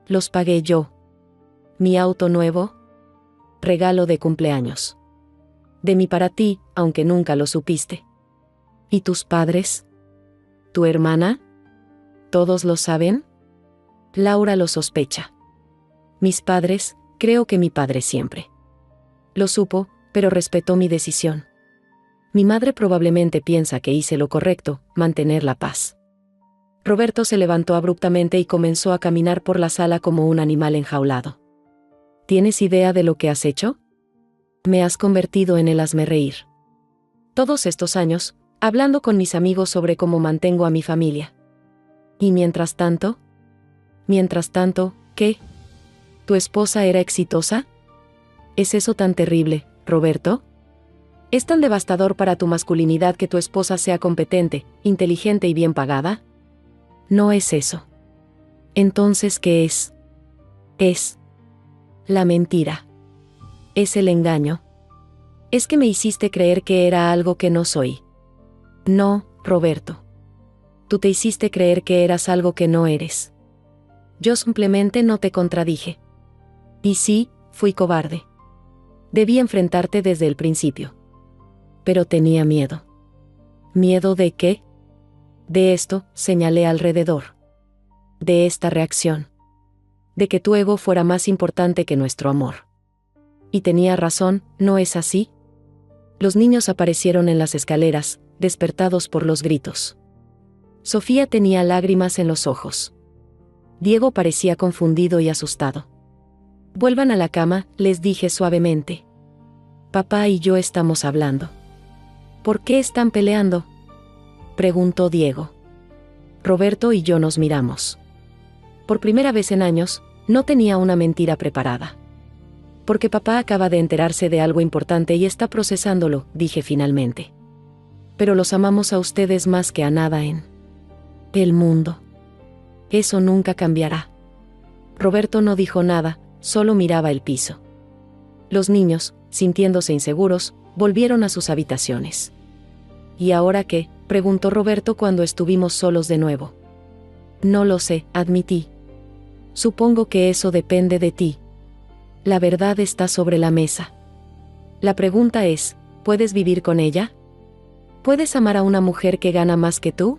A: Los pagué yo. Mi auto nuevo. Regalo de cumpleaños. De mí para ti, aunque nunca lo supiste. ¿Y tus padres? ¿Tu hermana? ¿Todos lo saben? Laura lo sospecha. Mis padres, creo que mi padre siempre Lo supo, pero respetó mi decisión. Mi madre probablemente piensa que hice lo correcto, mantener la paz. Roberto se levantó abruptamente y comenzó a caminar por la sala como un animal enjaulado. ¿Tienes idea de lo que has hecho? Me has convertido en el hazmerreír. Todos estos años, hablando con mis amigos sobre cómo mantengo a mi familia. Y mientras tanto, ¿qué? ¿Tu esposa era exitosa? ¿Es eso tan terrible, Roberto? ¿Es tan devastador para tu masculinidad que tu esposa sea competente, inteligente y bien pagada? No es eso. Entonces, ¿qué es? Es la mentira. Es el engaño. Es que me hiciste creer que era algo que no soy. No, Roberto. Tú te hiciste creer que eras algo que no eres. Yo simplemente no te contradije. Y sí, fui cobarde. Debí enfrentarte desde el principio. Pero tenía miedo. ¿Miedo de qué? De esto, señalé alrededor. De esta reacción. De que tu ego fuera más importante que nuestro amor. Y tenía razón, ¿no es así? Los niños aparecieron en las escaleras, despertados por los gritos. Sofía tenía lágrimas en los ojos. Diego parecía confundido y asustado. Vuelvan a la cama, les dije suavemente. Papá y yo estamos hablando. ¿Por qué están peleando?, preguntó Diego. Roberto y yo nos miramos. Por primera vez en años, no tenía una mentira preparada. Porque papá acaba de enterarse de algo importante y está procesándolo, dije finalmente. Pero los amamos a ustedes más que a nada en el mundo. Eso nunca cambiará. Roberto no dijo nada, solo miraba el piso. Los niños, sintiéndose inseguros, volvieron a sus habitaciones. ¿Y ahora qué?, preguntó Roberto cuando estuvimos solos de nuevo. No lo sé, admití. Supongo que eso depende de ti. La verdad está sobre la mesa. La pregunta es, ¿puedes vivir con ella? ¿Puedes amar a una mujer que gana más que tú?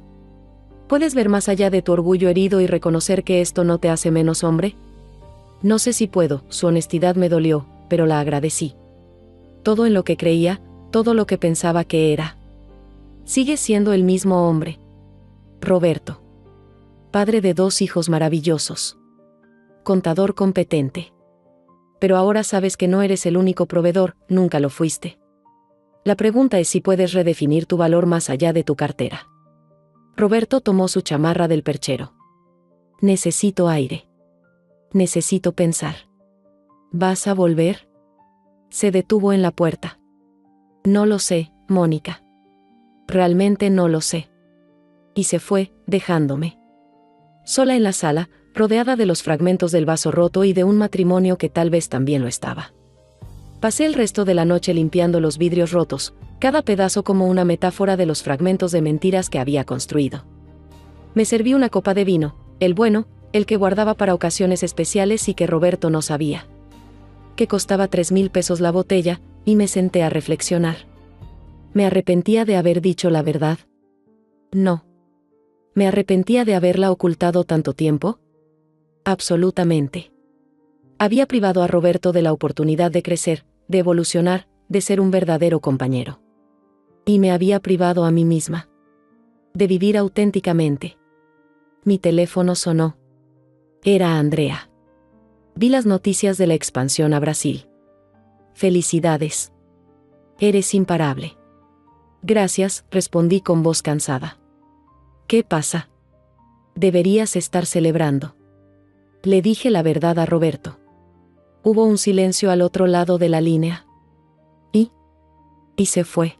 A: ¿Puedes ver más allá de tu orgullo herido y reconocer que esto no te hace menos hombre? No sé si puedo, su honestidad me dolió, pero la agradecí. Todo en lo que creía, todo lo que pensaba que era. Sigue siendo el mismo hombre. Roberto. Padre de 2 hijos maravillosos. Contador competente. Pero ahora sabes que no eres el único proveedor, nunca lo fuiste. La pregunta es si puedes redefinir tu valor más allá de tu cartera. Roberto tomó su chamarra del perchero. Necesito aire. Necesito pensar. ¿Vas a volver? Se detuvo en la puerta. No lo sé, Mónica. Realmente no lo sé. Y se fue, dejándome sola en la sala, rodeada de los fragmentos del vaso roto y de un matrimonio que tal vez también lo estaba. Pasé el resto de la noche limpiando los vidrios rotos, cada pedazo como una metáfora de los fragmentos de mentiras que había construido. Me serví una copa de vino, el bueno, el que guardaba para ocasiones especiales y que Roberto no sabía. Que costaba 3,000 pesos la botella, y me senté a reflexionar. ¿Me arrepentía de haber dicho la verdad? No. ¿Me arrepentía de haberla ocultado tanto tiempo? Absolutamente. Había privado a Roberto de la oportunidad de crecer, de evolucionar, de ser un verdadero compañero. Y me había privado a mí misma. De vivir auténticamente. Mi teléfono sonó. Era Andrea. Vi las noticias de la expansión a Brasil. Felicidades. Eres imparable. Gracias, respondí con voz cansada. ¿Qué pasa? Deberías estar celebrando. Le dije la verdad a Roberto. Hubo un silencio al otro lado de la línea. Y se fue.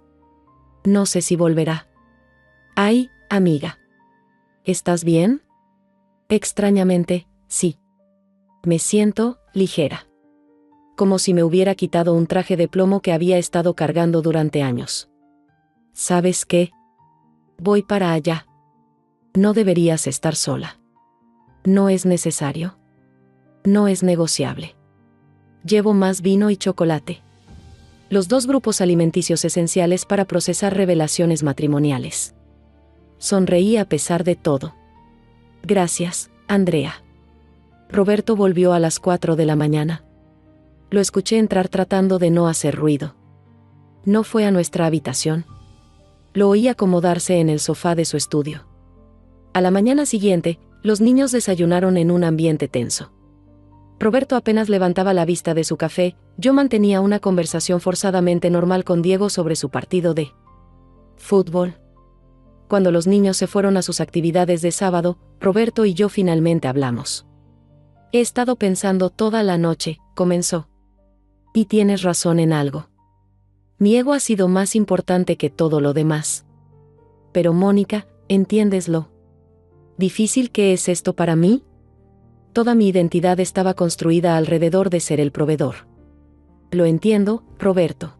A: No sé si volverá. Ay, amiga. ¿Estás bien? Extrañamente, sí. Me siento ligera. Como si me hubiera quitado un traje de plomo que había estado cargando durante años. ¿Sabes qué? Voy para allá. No deberías estar sola. No es necesario. No es negociable. Llevo más vino y chocolate. Los 2 grupos alimenticios esenciales para procesar revelaciones matrimoniales. Sonreí a pesar de todo. Gracias, Andrea. Roberto volvió a las 4 de la mañana. Lo escuché entrar tratando de no hacer ruido. No fue a nuestra habitación. Lo oí acomodarse en el sofá de su estudio. A la mañana siguiente, los niños desayunaron en un ambiente tenso. Roberto apenas levantaba la vista de su café, yo mantenía una conversación forzadamente normal con Diego sobre su partido de fútbol. Cuando los niños se fueron a sus actividades de sábado, Roberto y yo finalmente hablamos. He estado pensando toda la noche, comenzó. Y tienes razón en algo. Mi ego ha sido más importante que todo lo demás. Pero Mónica, entiéndeslo. ¿Difícil que es esto para mí? Toda mi identidad estaba construida alrededor de ser el proveedor. Lo entiendo, Roberto.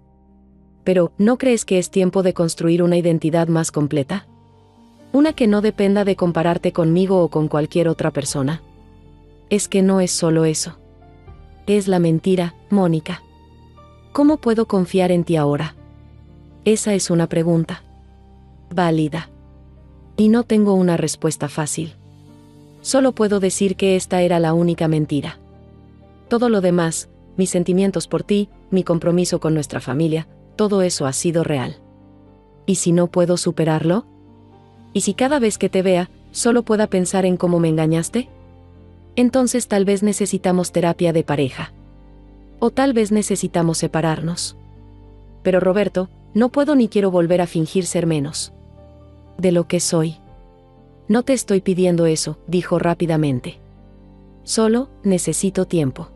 A: Pero, ¿no crees que es tiempo de construir una identidad más completa? Una que no dependa de compararte conmigo o con cualquier otra persona. Es que no es solo eso. Es la mentira, Mónica. ¿Cómo puedo confiar en ti ahora? Esa es una pregunta válida. Y no tengo una respuesta fácil. Solo puedo decir que esta era la única mentira. Todo lo demás, mis sentimientos por ti, mi compromiso con nuestra familia, todo eso ha sido real. ¿Y si no puedo superarlo? ¿Y si cada vez que te vea, solo pueda pensar en cómo me engañaste? Entonces tal vez necesitamos terapia de pareja. O tal vez necesitamos separarnos. Pero Roberto, no puedo ni quiero volver a fingir ser menos de lo que soy. No te estoy pidiendo eso, dijo rápidamente. Solo necesito tiempo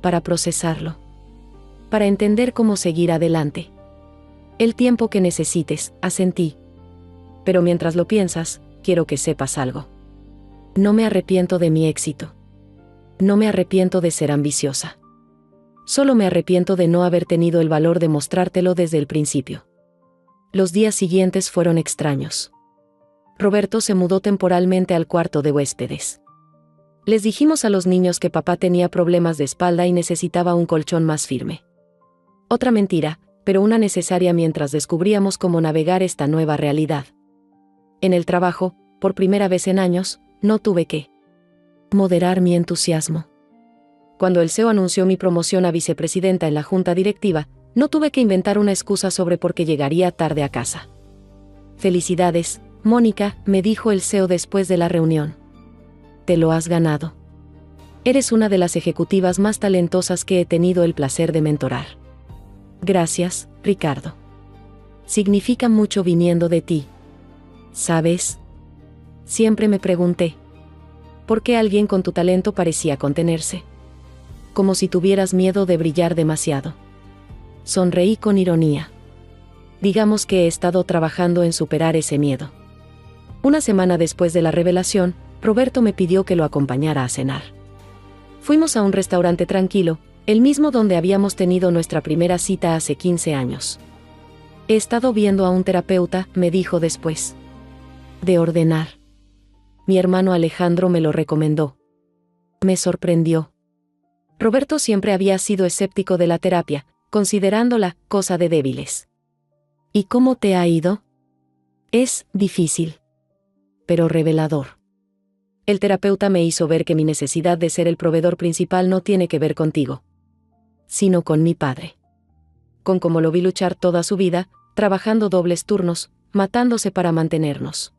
A: para procesarlo, para entender cómo seguir adelante. El tiempo que necesites, asentí. Pero mientras lo piensas, quiero que sepas algo. No me arrepiento de mi éxito. No me arrepiento de ser ambiciosa. Solo me arrepiento de no haber tenido el valor de mostrártelo desde el principio. Los días siguientes fueron extraños. Roberto se mudó temporalmente al cuarto de huéspedes. Les dijimos a los niños que papá tenía problemas de espalda y necesitaba un colchón más firme. Otra mentira, pero una necesaria mientras descubríamos cómo navegar esta nueva realidad. En el trabajo, por primera vez en años, no tuve que moderar mi entusiasmo. Cuando el CEO anunció mi promoción a vicepresidenta en la junta directiva, no tuve que inventar una excusa sobre por qué llegaría tarde a casa. Felicidades, Mónica, me dijo el CEO después de la reunión. Te lo has ganado. Eres una de las ejecutivas más talentosas que he tenido el placer de mentorar. Gracias, Ricardo. Significa mucho viniendo de ti. ¿Sabes? Siempre me pregunté, ¿por qué alguien con tu talento parecía contenerse? Como si tuvieras miedo de brillar demasiado. Sonreí con ironía. Digamos que he estado trabajando en superar ese miedo. Una semana después de la revelación, Roberto me pidió que lo acompañara a cenar. Fuimos a un restaurante tranquilo, el mismo donde habíamos tenido nuestra primera cita hace 15 años. He estado viendo a un terapeuta, me dijo después de ordenar. Mi hermano Alejandro me lo recomendó. Me sorprendió. Roberto siempre había sido escéptico de la terapia, considerándola cosa de débiles. ¿Y cómo te ha ido? Es difícil, pero revelador. El terapeuta me hizo ver que mi necesidad de ser el proveedor principal no tiene que ver contigo, sino con mi padre. Con cómo lo vi luchar toda su vida, trabajando dobles turnos, matándose para mantenernos.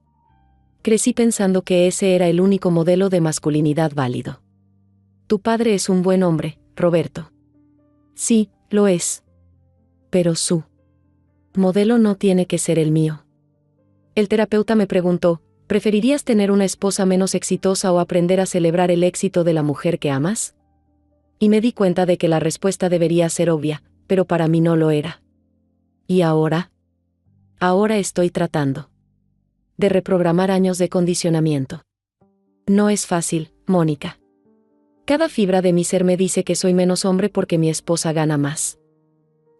A: Crecí pensando que ese era el único modelo de masculinidad válido. Tu padre es un buen hombre, Roberto. Sí, lo es. Pero su modelo no tiene que ser el mío. El terapeuta me preguntó, ¿preferirías tener una esposa menos exitosa o aprender a celebrar el éxito de la mujer que amas? Y me di cuenta de que la respuesta debería ser obvia, pero para mí no lo era. ¿Y ahora? Ahora estoy tratando de reprogramar años de condicionamiento. No es fácil, Mónica. Cada fibra de mi ser me dice que soy menos hombre porque mi esposa gana más.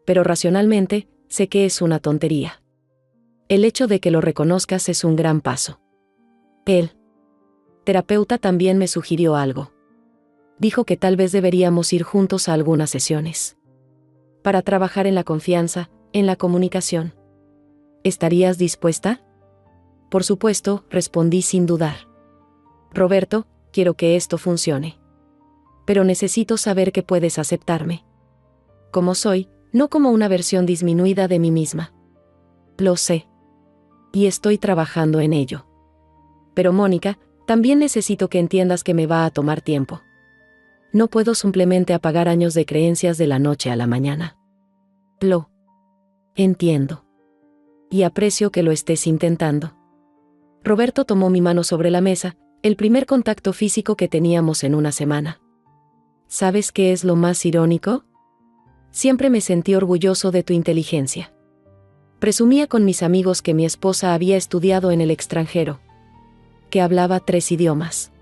A: Pero racionalmente, sé que es una tontería. El hecho de que lo reconozcas es un gran paso. El terapeuta también me sugirió algo. Dijo que tal vez deberíamos ir juntos a algunas sesiones. Para trabajar en la confianza, en la comunicación. ¿Estarías dispuesta? Por supuesto, respondí sin dudar. Roberto, quiero que esto funcione. Pero necesito saber que puedes aceptarme. Como soy, no como una versión disminuida de mí misma. Lo sé. Y estoy trabajando en ello. Pero Mónica, también necesito que entiendas que me va a tomar tiempo. No puedo simplemente apagar años de creencias de la noche a la mañana. Lo entiendo. Y aprecio que lo estés intentando. Roberto tomó mi mano sobre la mesa, el primer contacto físico que teníamos en una semana. ¿Sabes qué es lo más irónico? Siempre me sentí orgulloso de tu inteligencia. Presumía con mis amigos que mi esposa había estudiado en el extranjero, que hablaba 3 idiomas.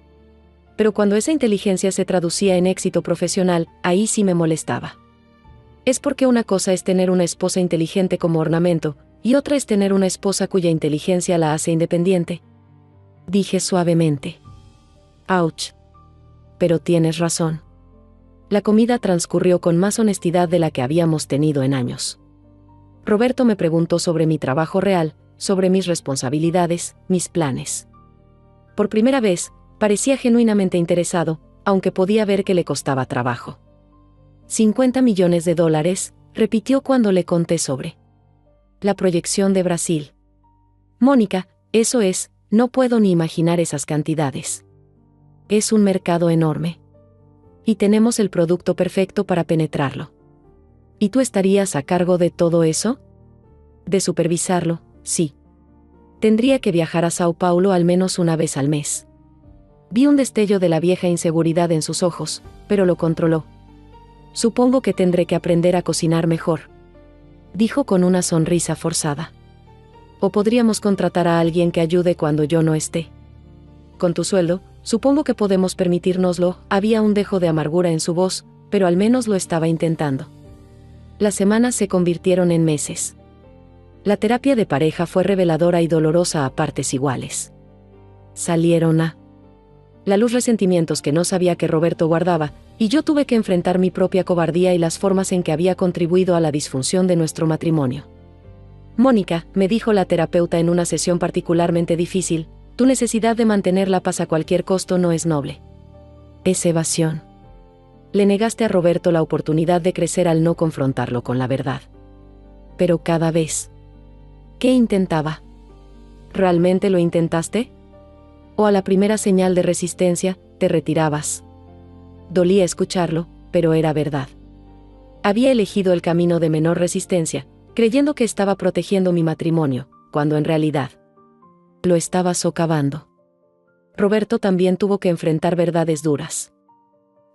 A: Pero cuando esa inteligencia se traducía en éxito profesional, ahí sí me molestaba. Es porque una cosa es tener una esposa inteligente como ornamento, y otra es tener una esposa cuya inteligencia la hace independiente. Dije suavemente. Ouch. Pero tienes razón. La comida transcurrió con más honestidad de la que habíamos tenido en años. Roberto me preguntó sobre mi trabajo real, sobre mis responsabilidades, mis planes. Por primera vez, parecía genuinamente interesado, aunque podía ver que le costaba trabajo. $50 millones, repitió cuando le conté sobre la proyección de Brasil. Mónica, eso es, no puedo ni imaginar esas cantidades. Es un mercado enorme. Y tenemos el producto perfecto para penetrarlo. ¿Y tú estarías a cargo de todo eso? De supervisarlo, sí. Tendría que viajar a Sao Paulo al menos una vez al mes. Vi un destello de la vieja inseguridad en sus ojos, pero lo controló. Supongo que tendré que aprender a cocinar mejor, dijo con una sonrisa forzada. O podríamos contratar a alguien que ayude cuando yo no esté. Con tu sueldo, supongo que podemos permitírnoslo. Había un dejo de amargura en su voz, pero al menos lo estaba intentando. Las semanas se convirtieron en meses. La terapia de pareja fue reveladora y dolorosa a partes iguales. Salieron a la luz resentimientos que no sabía que Roberto guardaba, y yo tuve que enfrentar mi propia cobardía y las formas en que había contribuido a la disfunción de nuestro matrimonio. Mónica, me dijo la terapeuta en una sesión particularmente difícil, tu necesidad de mantener la paz a cualquier costo no es noble. Es evasión. Le negaste a Roberto la oportunidad de crecer al no confrontarlo con la verdad. Pero cada vez que intentaba, ¿realmente lo intentaste? ¿O a la primera señal de resistencia, te retirabas? Dolía escucharlo, pero era verdad. Había elegido el camino de menor resistencia, creyendo que estaba protegiendo mi matrimonio, cuando en realidad lo estaba socavando. Roberto también tuvo que enfrentar verdades duras.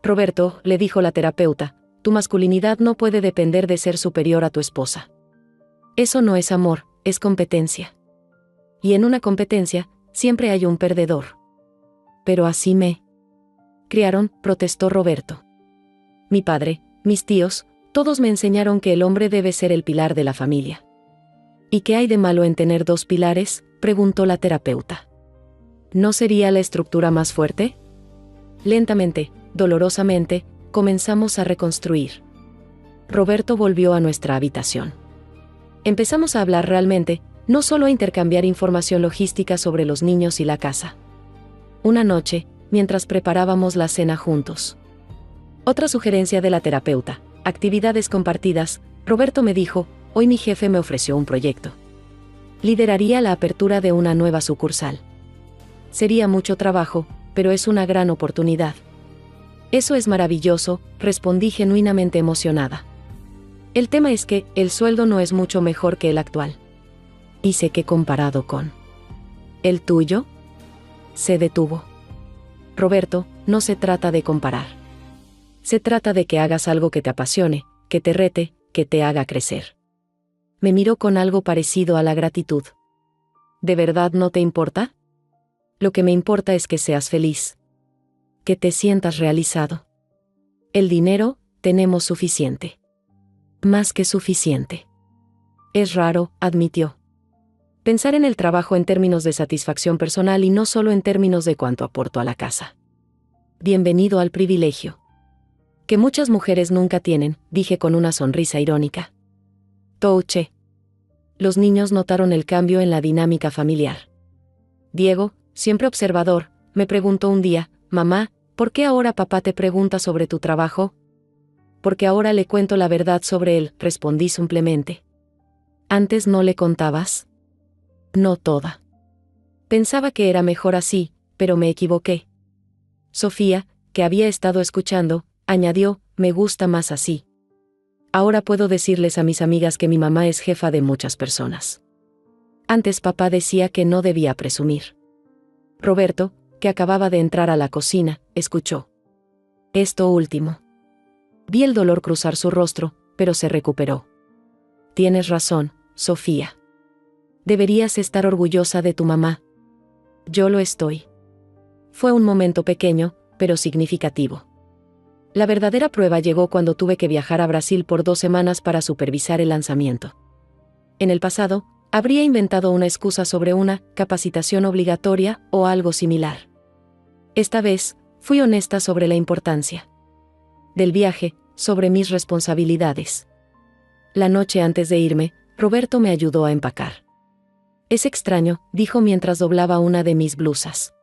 A: Roberto, le dijo la terapeuta, tu masculinidad no puede depender de ser superior a tu esposa. Eso no es amor, es competencia. Y en una competencia, siempre hay un perdedor. Pero así me criaron, protestó Roberto. Mi padre, mis tíos, todos me enseñaron que el hombre debe ser el pilar de la familia. ¿Y qué hay de malo en tener 2 pilares?, preguntó la terapeuta. ¿No sería la estructura más fuerte? Lentamente, dolorosamente, comenzamos a reconstruir. Roberto volvió a nuestra habitación. Empezamos a hablar realmente, no solo a intercambiar información logística sobre los niños y la casa. Una noche, mientras preparábamos la cena juntos. Otra sugerencia de la terapeuta, actividades compartidas, Roberto me dijo, hoy mi jefe me ofreció un proyecto. Lideraría la apertura de una nueva sucursal. Sería mucho trabajo, pero es una gran oportunidad. Eso es maravilloso, respondí genuinamente emocionada. El tema es que, el sueldo no es mucho mejor que el actual. Y sé que comparado con ¿el tuyo? Se detuvo. Roberto, no se trata de comparar. Se trata de que hagas algo que te apasione, que te rete, que te haga crecer. Me miró con algo parecido a la gratitud. ¿De verdad no te importa? Lo que me importa es que seas feliz. Que te sientas realizado. El dinero, tenemos suficiente. Más que suficiente. Es raro, admitió. Pensar en el trabajo en términos de satisfacción personal y no solo en términos de cuánto aporto a la casa. Bienvenido al privilegio. Que muchas mujeres nunca tienen, dije con una sonrisa irónica. Touché. Los niños notaron el cambio en la dinámica familiar. Diego, siempre observador, me preguntó un día, mamá, ¿Por qué ahora papá te pregunta sobre tu trabajo? Porque ahora le cuento la verdad sobre él, respondí simplemente. ¿Antes no le contabas? No toda. Pensaba que era mejor así, pero me equivoqué. Sofía, que había estado escuchando, añadió, me gusta más así. Ahora puedo decirles a mis amigas que mi mamá es jefa de muchas personas. Antes papá decía que no debía presumir. Roberto, que acababa de entrar a la cocina, escuchó esto último. Vi el dolor cruzar su rostro, pero se recuperó. Tienes razón, Sofía. Deberías estar orgullosa de tu mamá. Yo lo estoy. Fue un momento pequeño, pero significativo. La verdadera prueba llegó cuando tuve que viajar a Brasil por 2 semanas para supervisar el lanzamiento. En el pasado, habría inventado una excusa sobre una capacitación obligatoria o algo similar. Esta vez, fui honesta sobre la importancia del viaje, sobre mis responsabilidades. La noche antes de irme, Roberto me ayudó a empacar. Es extraño, dijo mientras doblaba una de mis blusas.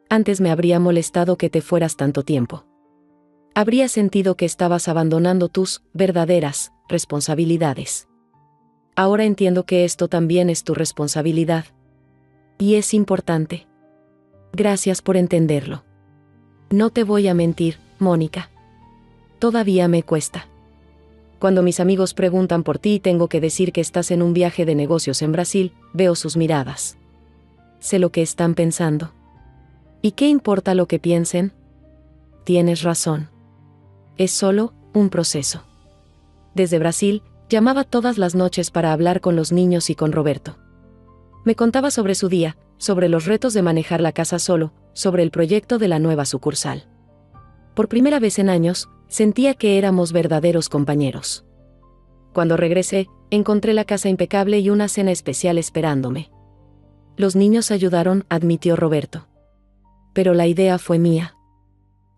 A: Antes me habría molestado que te fueras tanto tiempo. Habría sentido que estabas abandonando tus verdaderas responsabilidades. Ahora entiendo que esto también es tu responsabilidad. Y es importante. Gracias por entenderlo. No te voy a mentir, Mónica. Todavía me cuesta. Cuando mis amigos preguntan por ti y tengo que decir que estás en un viaje de negocios en Brasil, veo sus miradas. Sé lo que están pensando. ¿Y qué importa lo que piensen? Tienes razón. Es solo un proceso. Desde Brasil, llamaba todas las noches para hablar con los niños y con Roberto. Me contaba sobre su día, sobre los retos de manejar la casa solo, sobre el proyecto de la nueva sucursal. Por primera vez en años, sentía que éramos verdaderos compañeros. Cuando regresé, encontré la casa impecable y una cena especial esperándome. Los niños ayudaron, admitió Roberto. Pero la idea fue mía.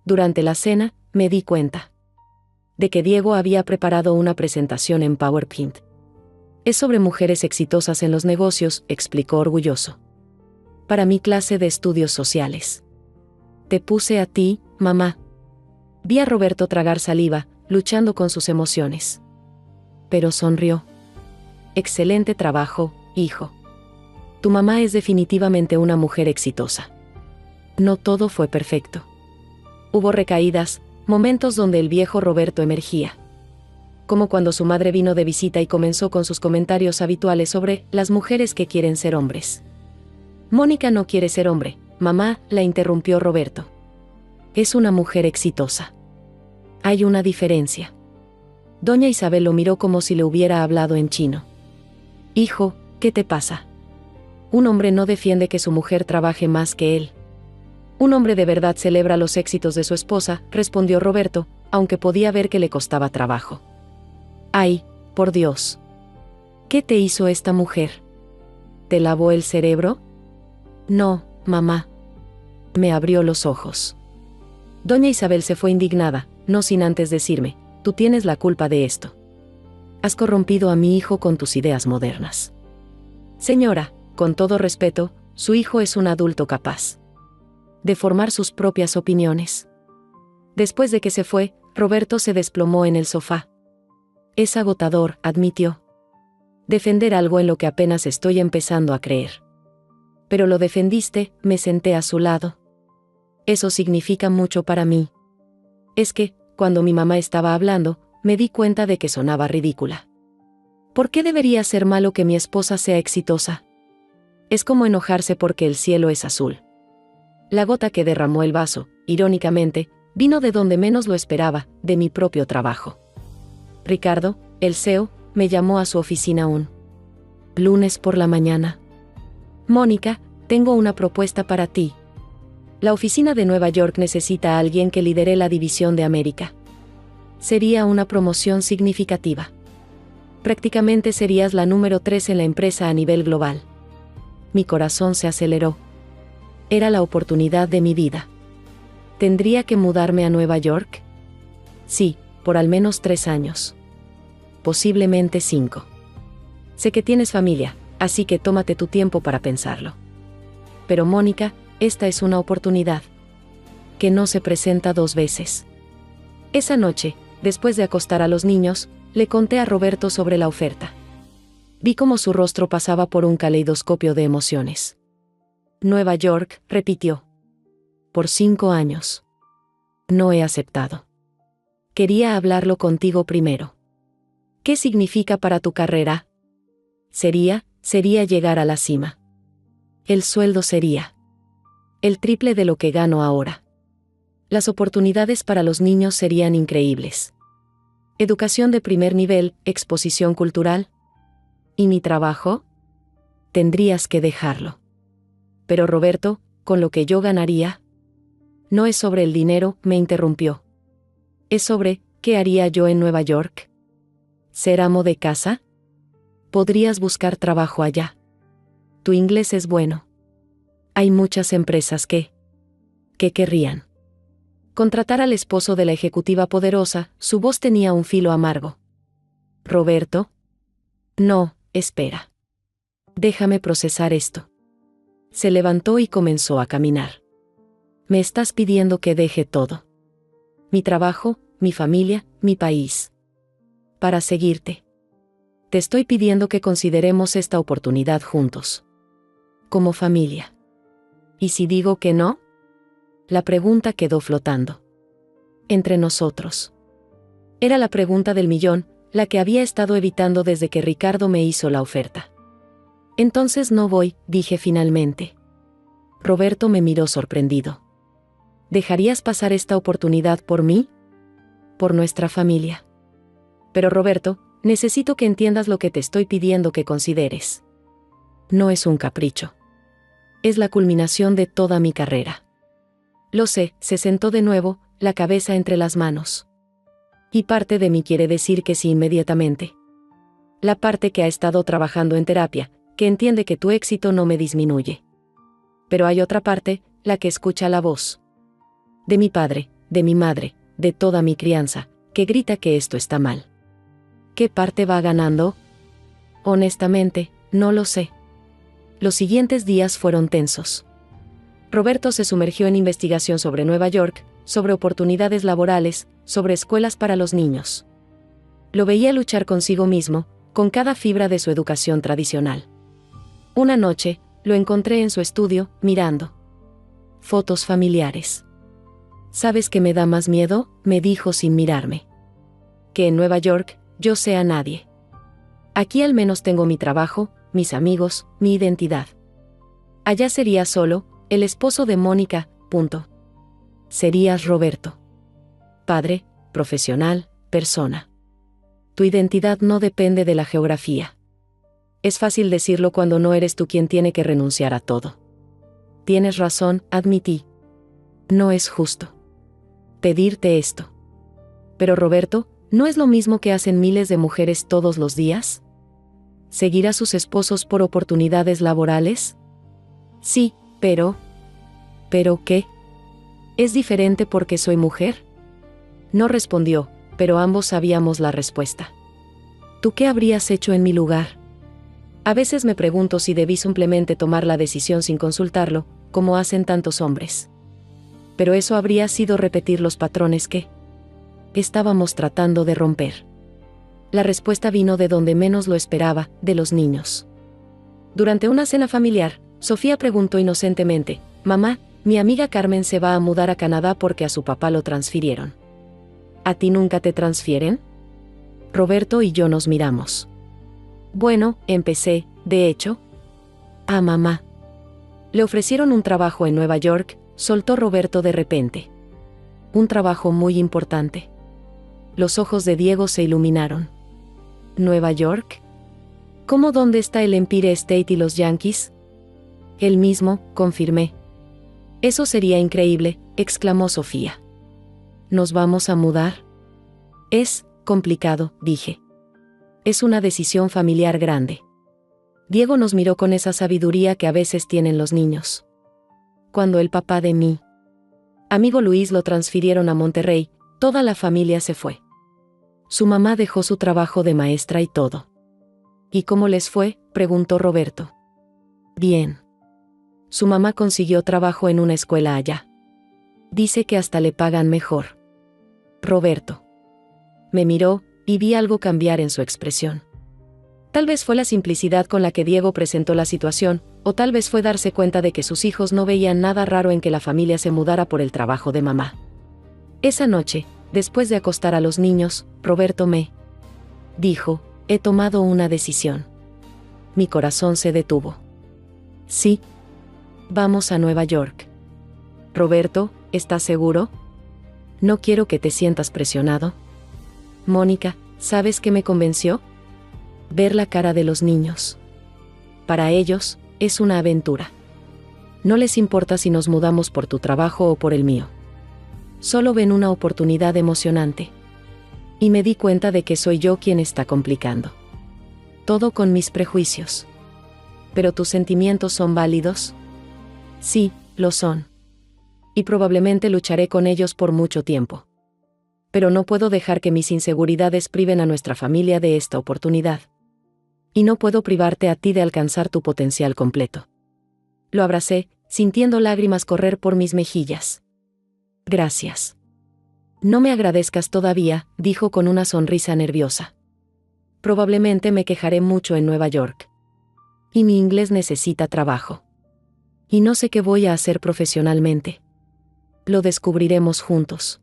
A: Durante la cena, me di cuenta de que Diego había preparado una presentación en PowerPoint. Es sobre mujeres exitosas en los negocios, explicó orgulloso. Para mi clase de estudios sociales. Te puse a ti, mamá. Vi a Roberto tragar saliva, luchando con sus emociones. Pero sonrió. Excelente trabajo, hijo. Tu mamá es definitivamente una mujer exitosa. No todo fue perfecto. Hubo recaídas, momentos donde el viejo Roberto emergía. Como cuando su madre vino de visita y comenzó con sus comentarios habituales sobre las mujeres que quieren ser hombres. Mónica no quiere ser hombre, mamá, la interrumpió Roberto. Es una mujer exitosa. Hay una diferencia. Doña Isabel lo miró como si le hubiera hablado en chino. Hijo, ¿qué te pasa? Un hombre no defiende que su mujer trabaje más que él. Un hombre de verdad celebra los éxitos de su esposa, respondió Roberto, aunque podía ver que le costaba trabajo. Ay, por Dios. ¿Qué te hizo esta mujer? ¿Te lavó el cerebro? No, mamá. Me abrió los ojos. Doña Isabel se fue indignada, no sin antes decirme, tú tienes la culpa de esto. Has corrompido a mi hijo con tus ideas modernas. Señora, con todo respeto, su hijo es un adulto capaz de formar sus propias opiniones. Después de que se fue, Roberto se desplomó en el sofá. Es agotador, admitió. Defender algo en lo que apenas estoy empezando a creer. Pero lo defendiste, me senté a su lado. Eso significa mucho para mí. Es que, cuando mi mamá estaba hablando, me di cuenta de que sonaba ridícula. ¿Por qué debería ser malo que mi esposa sea exitosa? Es como enojarse porque el cielo es azul. La gota que derramó el vaso, irónicamente, vino de donde menos lo esperaba, de mi propio trabajo. Ricardo, el CEO, me llamó a su oficina un lunes por la mañana. Mónica, tengo una propuesta para ti. La oficina de Nueva York necesita a alguien que lidere la división de América. Sería una promoción significativa. Prácticamente serías la número 3 en la empresa a nivel global. Mi corazón se aceleró. Era la oportunidad de mi vida. ¿Tendría que mudarme a Nueva York? Sí, por al menos 3 años. Posiblemente 5. Sé que tienes familia, así que tómate tu tiempo para pensarlo. Pero Mónica, esta es una oportunidad. que no se presenta dos veces. Esa noche, después de acostar a los niños, le conté a Roberto sobre la oferta. Vi cómo su rostro pasaba por un caleidoscopio de emociones. Nueva York, repitió. Por 5 años. No he aceptado. Quería hablarlo contigo primero. ¿Qué significa para tu carrera? Sería llegar a la cima. El sueldo sería el triple de lo que gano ahora. Las oportunidades para los niños serían increíbles. Educación de primer nivel, exposición cultural. ¿Y mi trabajo? Tendrías que dejarlo. Pero Roberto, con lo que yo ganaría. No es sobre el dinero, me interrumpió. Es sobre, ¿qué haría yo en Nueva York? ¿Ser amo de casa? Podrías buscar trabajo allá. Tu inglés es bueno. Hay muchas empresas que querrían contratar al esposo de la ejecutiva poderosa. Su voz tenía un filo amargo. Roberto. No, espera. Déjame procesar esto. Se levantó y comenzó a caminar. Me estás pidiendo que deje todo. Mi trabajo, mi familia, mi país. Para seguirte. Te estoy pidiendo que consideremos esta oportunidad juntos. Como familia. ¿Y si digo que no? La pregunta quedó flotando. Entre nosotros. Era la pregunta del millón, la que había estado evitando desde que Ricardo me hizo la oferta. Entonces no voy, dije finalmente. Roberto me miró sorprendido. ¿Dejarías pasar esta oportunidad por mí? Por nuestra familia. Pero Roberto, necesito que entiendas lo que te estoy pidiendo que consideres. No es un capricho. Es la culminación de toda mi carrera. Lo sé, se sentó de nuevo, la cabeza entre las manos. Y parte de mí quiere decir que sí inmediatamente. La parte que ha estado trabajando en terapia, que entiende que tu éxito no me disminuye. Pero hay otra parte, la que escucha la voz. De mi padre, de mi madre, de toda mi crianza, que grita que esto está mal. ¿Qué parte va ganando? Honestamente, no lo sé. Los siguientes días fueron tensos. Roberto se sumergió en investigación sobre Nueva York, sobre oportunidades laborales, sobre escuelas para los niños. Lo veía luchar consigo mismo, con cada fibra de su educación tradicional. Una noche, lo encontré en su estudio, mirando fotos familiares. ¿Sabes qué me da más miedo?, me dijo sin mirarme. Que en Nueva York, yo sea nadie. Aquí al menos tengo mi trabajo, mis amigos, mi identidad. Allá sería solo, el esposo de Mónica, punto. Serías Roberto. Padre, profesional, persona. Tu identidad no depende de la geografía. Es fácil decirlo cuando no eres tú quien tiene que renunciar a todo. Tienes razón, admití. No es justo pedirte esto. Pero Roberto, ¿no es lo mismo que hacen miles de mujeres todos los días? ¿Seguir a sus esposos por oportunidades laborales? Sí, pero... ¿Pero qué? ¿Es diferente porque soy mujer? No respondió, pero ambos sabíamos la respuesta. ¿Tú qué habrías hecho en mi lugar? A veces me pregunto si debí simplemente tomar la decisión sin consultarlo, como hacen tantos hombres. Pero eso habría sido repetir los patrones que estábamos tratando de romper. La respuesta vino de donde menos lo esperaba, de los niños. Durante una cena familiar, Sofía preguntó inocentemente, «Mamá, mi amiga Carmen se va a mudar a Canadá porque a su papá lo transfirieron. ¿A ti nunca te transfieren?» Roberto y yo nos miramos. Bueno, empecé, de hecho. Ah, mamá. Le ofrecieron un trabajo en Nueva York, soltó Roberto de repente. Un trabajo muy importante. Los ojos de Diego se iluminaron. ¿Nueva York? ¿Cómo dónde está el Empire State y los Yankees? El mismo, confirmé. Eso sería increíble, exclamó Sofía. ¿Nos vamos a mudar? Es complicado, dije. Es una decisión familiar grande. Diego nos miró con esa sabiduría que a veces tienen los niños. Cuando el papá de mi amigo Luis lo transfirieron a Monterrey, toda la familia se fue. Su mamá dejó su trabajo de maestra y todo. ¿Y cómo les fue?, preguntó Roberto. Bien. Su mamá consiguió trabajo en una escuela allá. Dice que hasta le pagan mejor. Roberto. Me miró, y vi algo cambiar en su expresión. Tal vez fue la simplicidad con la que Diego presentó la situación, o tal vez fue darse cuenta de que sus hijos no veían nada raro en que la familia se mudara por el trabajo de mamá. Esa noche, después de acostar a los niños, Roberto me dijo: he tomado una decisión. Mi corazón se detuvo. Sí. Vamos a Nueva York. Roberto, ¿estás seguro? No quiero que te sientas presionado. Mónica, ¿sabes qué me convenció? Ver la cara de los niños. Para ellos, es una aventura. No les importa si nos mudamos por tu trabajo o por el mío. Solo ven una oportunidad emocionante. Y me di cuenta de que soy yo quien está complicando todo con mis prejuicios. ¿Pero tus sentimientos son válidos? Sí, lo son. Y probablemente lucharé con ellos por mucho tiempo. Pero no puedo dejar que mis inseguridades priven a nuestra familia de esta oportunidad. Y no puedo privarte a ti de alcanzar tu potencial completo. Lo abracé, sintiendo lágrimas correr por mis mejillas. Gracias. No me agradezcas todavía, dijo con una sonrisa nerviosa. Probablemente me quejaré mucho en Nueva York. Y mi inglés necesita trabajo. Y no sé qué voy a hacer profesionalmente. Lo descubriremos juntos.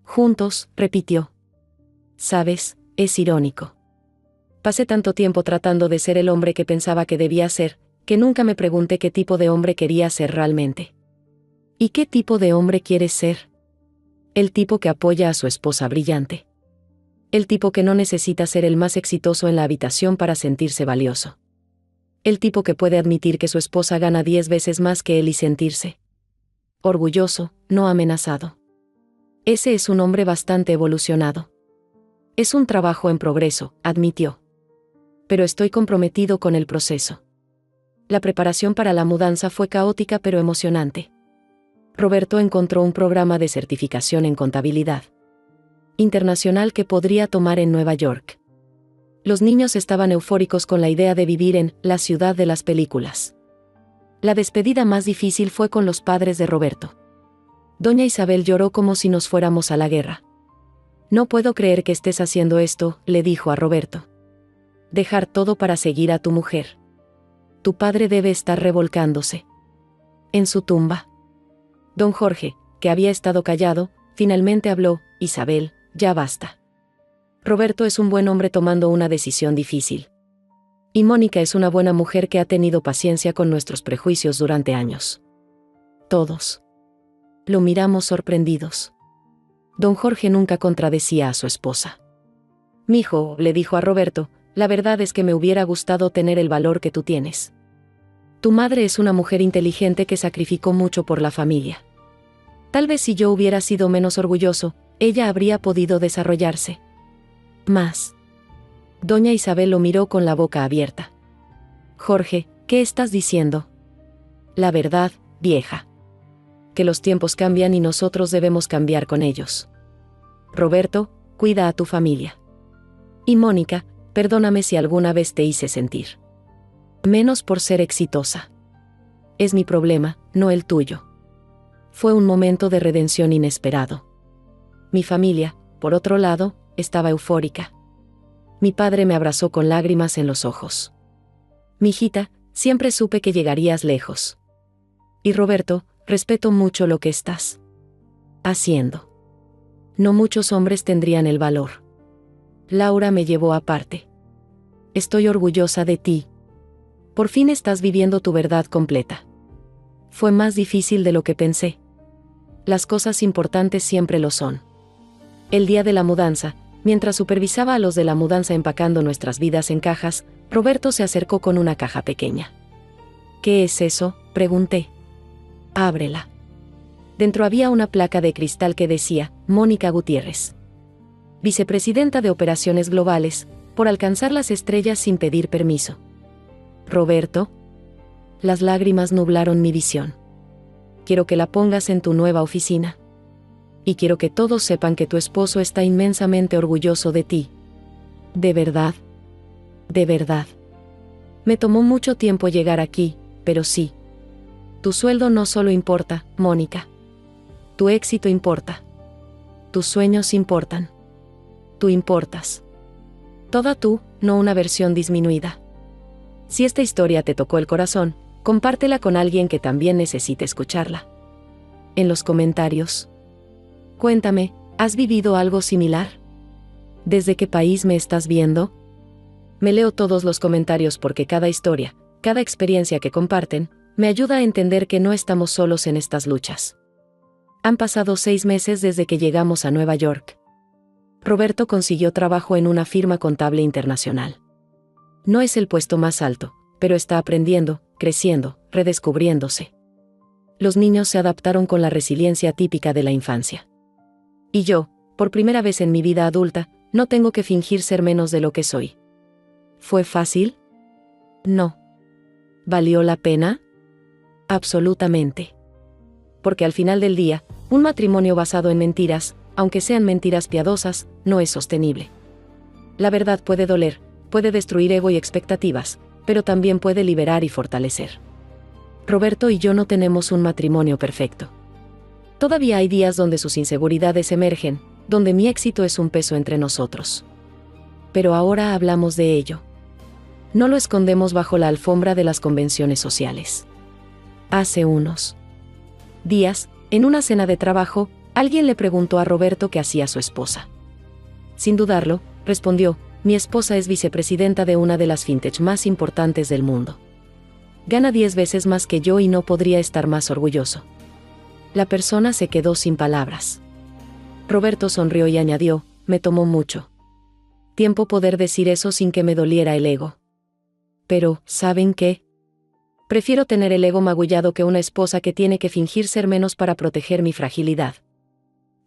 A: Juntos, repitió. Sabes, es irónico. Pasé tanto tiempo tratando de ser el hombre que pensaba que debía ser, que nunca me pregunté qué tipo de hombre quería ser realmente. ¿Y qué tipo de hombre quieres ser? El tipo que apoya a su esposa brillante. El tipo que no necesita ser el más exitoso en la habitación para sentirse valioso. El tipo que puede admitir que su esposa gana 10 veces más que él y sentirse orgulloso, no amenazado. Ese es un hombre bastante evolucionado. Es un trabajo en progreso, admitió. Pero estoy comprometido con el proceso. La preparación para la mudanza fue caótica pero emocionante. Roberto encontró un programa de certificación en contabilidad internacional que podría tomar en Nueva York. Los niños estaban eufóricos con la idea de vivir en la ciudad de las películas. La despedida más difícil fue con los padres de Roberto. Doña Isabel lloró como si nos fuéramos a la guerra. No puedo creer que estés haciendo esto, le dijo a Roberto. Dejar todo para seguir a tu mujer. Tu padre debe estar revolcándose en su tumba. Don Jorge, que había estado callado, finalmente habló: Isabel, ya basta. Roberto es un buen hombre tomando una decisión difícil. Y Mónica es una buena mujer que ha tenido paciencia con nuestros prejuicios durante años. Todos lo miramos sorprendidos. Don Jorge nunca contradecía a su esposa. Mijo, le dijo a Roberto, la verdad es que me hubiera gustado tener el valor que tú tienes. Tu madre es una mujer inteligente que sacrificó mucho por la familia. Tal vez si yo hubiera sido menos orgulloso, ella habría podido desarrollarse más. Doña Isabel lo miró con la boca abierta. Jorge, ¿qué estás diciendo? La verdad, vieja. Que los tiempos cambian y nosotros debemos cambiar con ellos. Roberto, cuida a tu familia. Y Mónica, perdóname si alguna vez te hice sentir menos por ser exitosa. Es mi problema, no el tuyo. Fue un momento de redención inesperado. Mi familia, por otro lado, estaba eufórica. Mi padre me abrazó con lágrimas en los ojos. Mijita, siempre supe que llegarías lejos. Y Roberto, respeto mucho lo que estás haciendo. No muchos hombres tendrían el valor. Laura me llevó aparte. Estoy orgullosa de ti. Por fin estás viviendo tu verdad completa. Fue más difícil de lo que pensé. Las cosas importantes siempre lo son. El día de la mudanza, mientras supervisaba a los de la mudanza empacando nuestras vidas en cajas, Roberto se acercó con una caja pequeña. ¿Qué es eso?, pregunté. Ábrela. Dentro había una placa de cristal que decía, Mónica Gutiérrez, vicepresidenta de Operaciones Globales, por alcanzar las estrellas sin pedir permiso. Roberto. Las lágrimas nublaron mi visión. Quiero que la pongas en tu nueva oficina. Y quiero que todos sepan que tu esposo está inmensamente orgulloso de ti. De verdad. De verdad. Me tomó mucho tiempo llegar aquí, pero sí. Tu sueldo no solo importa, Mónica. Tu éxito importa. Tus sueños importan. Tú importas. Toda tú, no una versión disminuida. Si esta historia te tocó el corazón, compártela con alguien que también necesite escucharla. En los comentarios. Cuéntame, ¿has vivido algo similar? ¿Desde qué país me estás viendo? Me leo todos los comentarios porque cada historia, cada experiencia que comparten, me ayuda a entender que no estamos solos en estas luchas. Han pasado 6 meses desde que llegamos a Nueva York. Roberto consiguió trabajo en una firma contable internacional. No es el puesto más alto, pero está aprendiendo, creciendo, redescubriéndose. Los niños se adaptaron con la resiliencia típica de la infancia. Y yo, por primera vez en mi vida adulta, no tengo que fingir ser menos de lo que soy. ¿Fue fácil? No. ¿Valió la pena? Absolutamente. Porque al final del día, un matrimonio basado en mentiras, aunque sean mentiras piadosas, no es sostenible. La verdad puede doler, puede destruir ego y expectativas, pero también puede liberar y fortalecer. Roberto y yo no tenemos un matrimonio perfecto. Todavía hay días donde sus inseguridades emergen, donde mi éxito es un peso entre nosotros. Pero ahora hablamos de ello. No lo escondemos bajo la alfombra de las convenciones sociales. Hace unos días, en una cena de trabajo, alguien le preguntó a Roberto qué hacía su esposa. Sin dudarlo, respondió: mi esposa es vicepresidenta de una de las fintech más importantes del mundo. Gana 10 veces más que yo y no podría estar más orgulloso. La persona se quedó sin palabras. Roberto sonrió y añadió: me tomó mucho tiempo poder decir eso sin que me doliera el ego. Pero, ¿saben qué? Prefiero tener el ego magullado que una esposa que tiene que fingir ser menos para proteger mi fragilidad.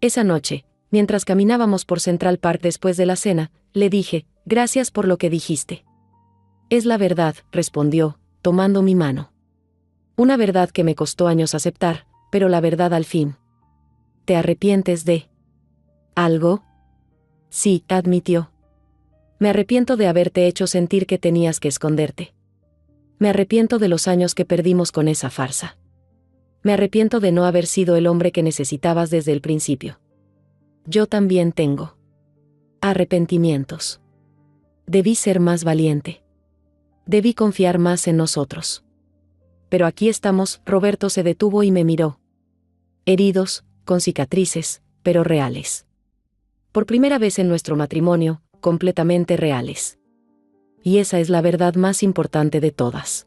A: Esa noche, mientras caminábamos por Central Park después de la cena, le dije: gracias por lo que dijiste. Es la verdad, respondió, tomando mi mano. Una verdad que me costó años aceptar, pero la verdad al fin. ¿Te arrepientes de algo? Sí, admitió. Me arrepiento de haberte hecho sentir que tenías que esconderte. Me arrepiento de los años que perdimos con esa farsa. Me arrepiento de no haber sido el hombre que necesitabas desde el principio. Yo también tengo arrepentimientos. Debí ser más valiente. Debí confiar más en nosotros. Pero aquí estamos. Roberto se detuvo y me miró. Heridos, con cicatrices, pero reales. Por primera vez en nuestro matrimonio, completamente reales. Y esa es la verdad más importante de todas.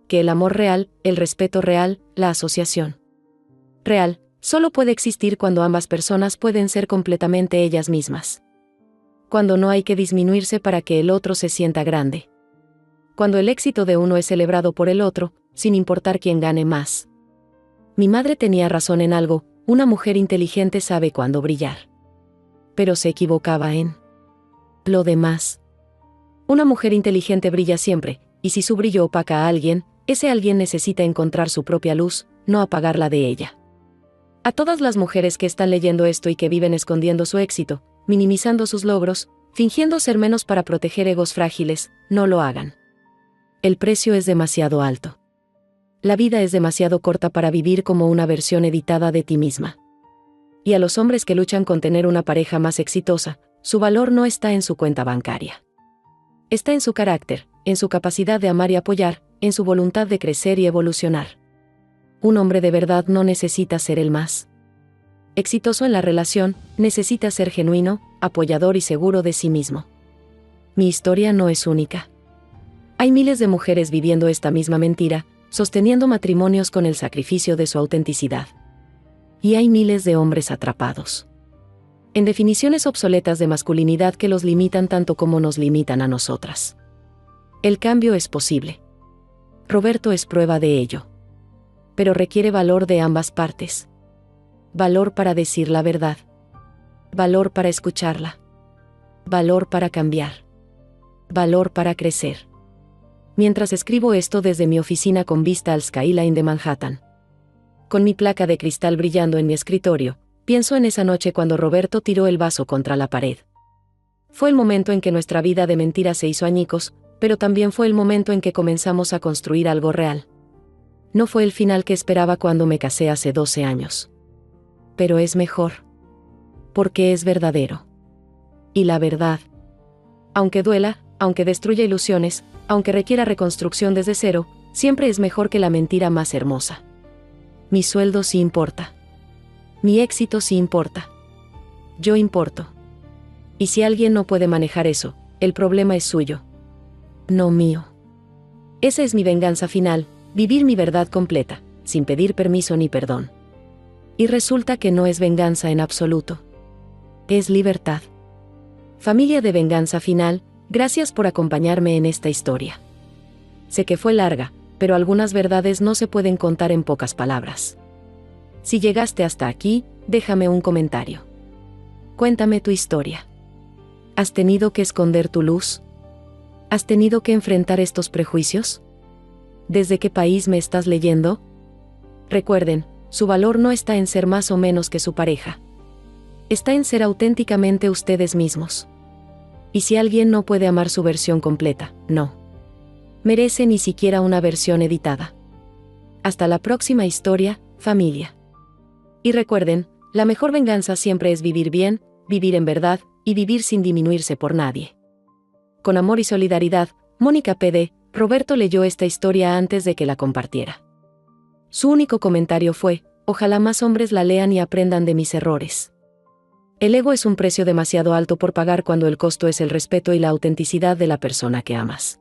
A: Que el amor real, el respeto real, la asociación real, solo puede existir cuando ambas personas pueden ser completamente ellas mismas. Cuando no hay que disminuirse para que el otro se sienta grande. Cuando el éxito de uno es celebrado por el otro, sin importar quién gane más. Mi madre tenía razón en algo: una mujer inteligente sabe cuándo brillar. Pero se equivocaba en lo demás. Una mujer inteligente brilla siempre, y si su brillo opaca a alguien, ese alguien necesita encontrar su propia luz, no apagarla de ella. A todas las mujeres que están leyendo esto y que viven escondiendo su éxito, minimizando sus logros, fingiendo ser menos para proteger egos frágiles, no lo hagan. El precio es demasiado alto. La vida es demasiado corta para vivir como una versión editada de ti misma. Y a los hombres que luchan con tener una pareja más exitosa, su valor no está en su cuenta bancaria. Está en su carácter, en su capacidad de amar y apoyar, en su voluntad de crecer y evolucionar. Un hombre de verdad no necesita ser el más exitoso en la relación, necesita ser genuino, apoyador y seguro de sí mismo. Mi historia no es única. Hay miles de mujeres viviendo esta misma mentira, sosteniendo matrimonios con el sacrificio de su autenticidad. Y hay miles de hombres atrapados en definiciones obsoletas de masculinidad que los limitan tanto como nos limitan a nosotras. El cambio es posible. Roberto es prueba de ello. Pero requiere valor de ambas partes. Valor para decir la verdad. Valor para escucharla. Valor para cambiar. Valor para crecer. Mientras escribo esto desde mi oficina con vista al skyline de Manhattan, con mi placa de cristal brillando en mi escritorio, pienso en esa noche cuando Roberto tiró el vaso contra la pared. Fue el momento en que nuestra vida de mentira se hizo añicos, pero también fue el momento en que comenzamos a construir algo real. No fue el final que esperaba cuando me casé hace 12 años. pero es mejor. Porque es verdadero. Y la verdad, aunque duela, aunque destruya ilusiones, aunque requiera reconstrucción desde cero, siempre es mejor que la mentira más hermosa. Mi sueldo sí importa. Mi éxito sí importa. Yo importo. Y si alguien no puede manejar eso, el problema es suyo. No mío. Esa es mi venganza final, vivir mi verdad completa, sin pedir permiso ni perdón. Y resulta que no es venganza en absoluto. Es libertad. Familia de Venganza Final, gracias por acompañarme en esta historia. Sé que fue larga, pero algunas verdades no se pueden contar en pocas palabras. Si llegaste hasta aquí, déjame un comentario. Cuéntame tu historia. ¿Has tenido que esconder tu luz? ¿Has tenido que enfrentar estos prejuicios? ¿Desde qué país me estás leyendo? Recuerden, su valor no está en ser más o menos que su pareja. Está en ser auténticamente ustedes mismos. Y si alguien no puede amar su versión completa, no merece ni siquiera una versión editada. Hasta la próxima historia, familia. Y recuerden, la mejor venganza siempre es vivir bien, vivir en verdad, y vivir sin disminuirse por nadie. Con amor y solidaridad, Mónica PD. Roberto leyó esta historia antes de que la compartiera. Su único comentario fue: ojalá más hombres la lean y aprendan de mis errores. El ego es un precio demasiado alto por pagar cuando el costo es el respeto y la autenticidad de la persona que amas.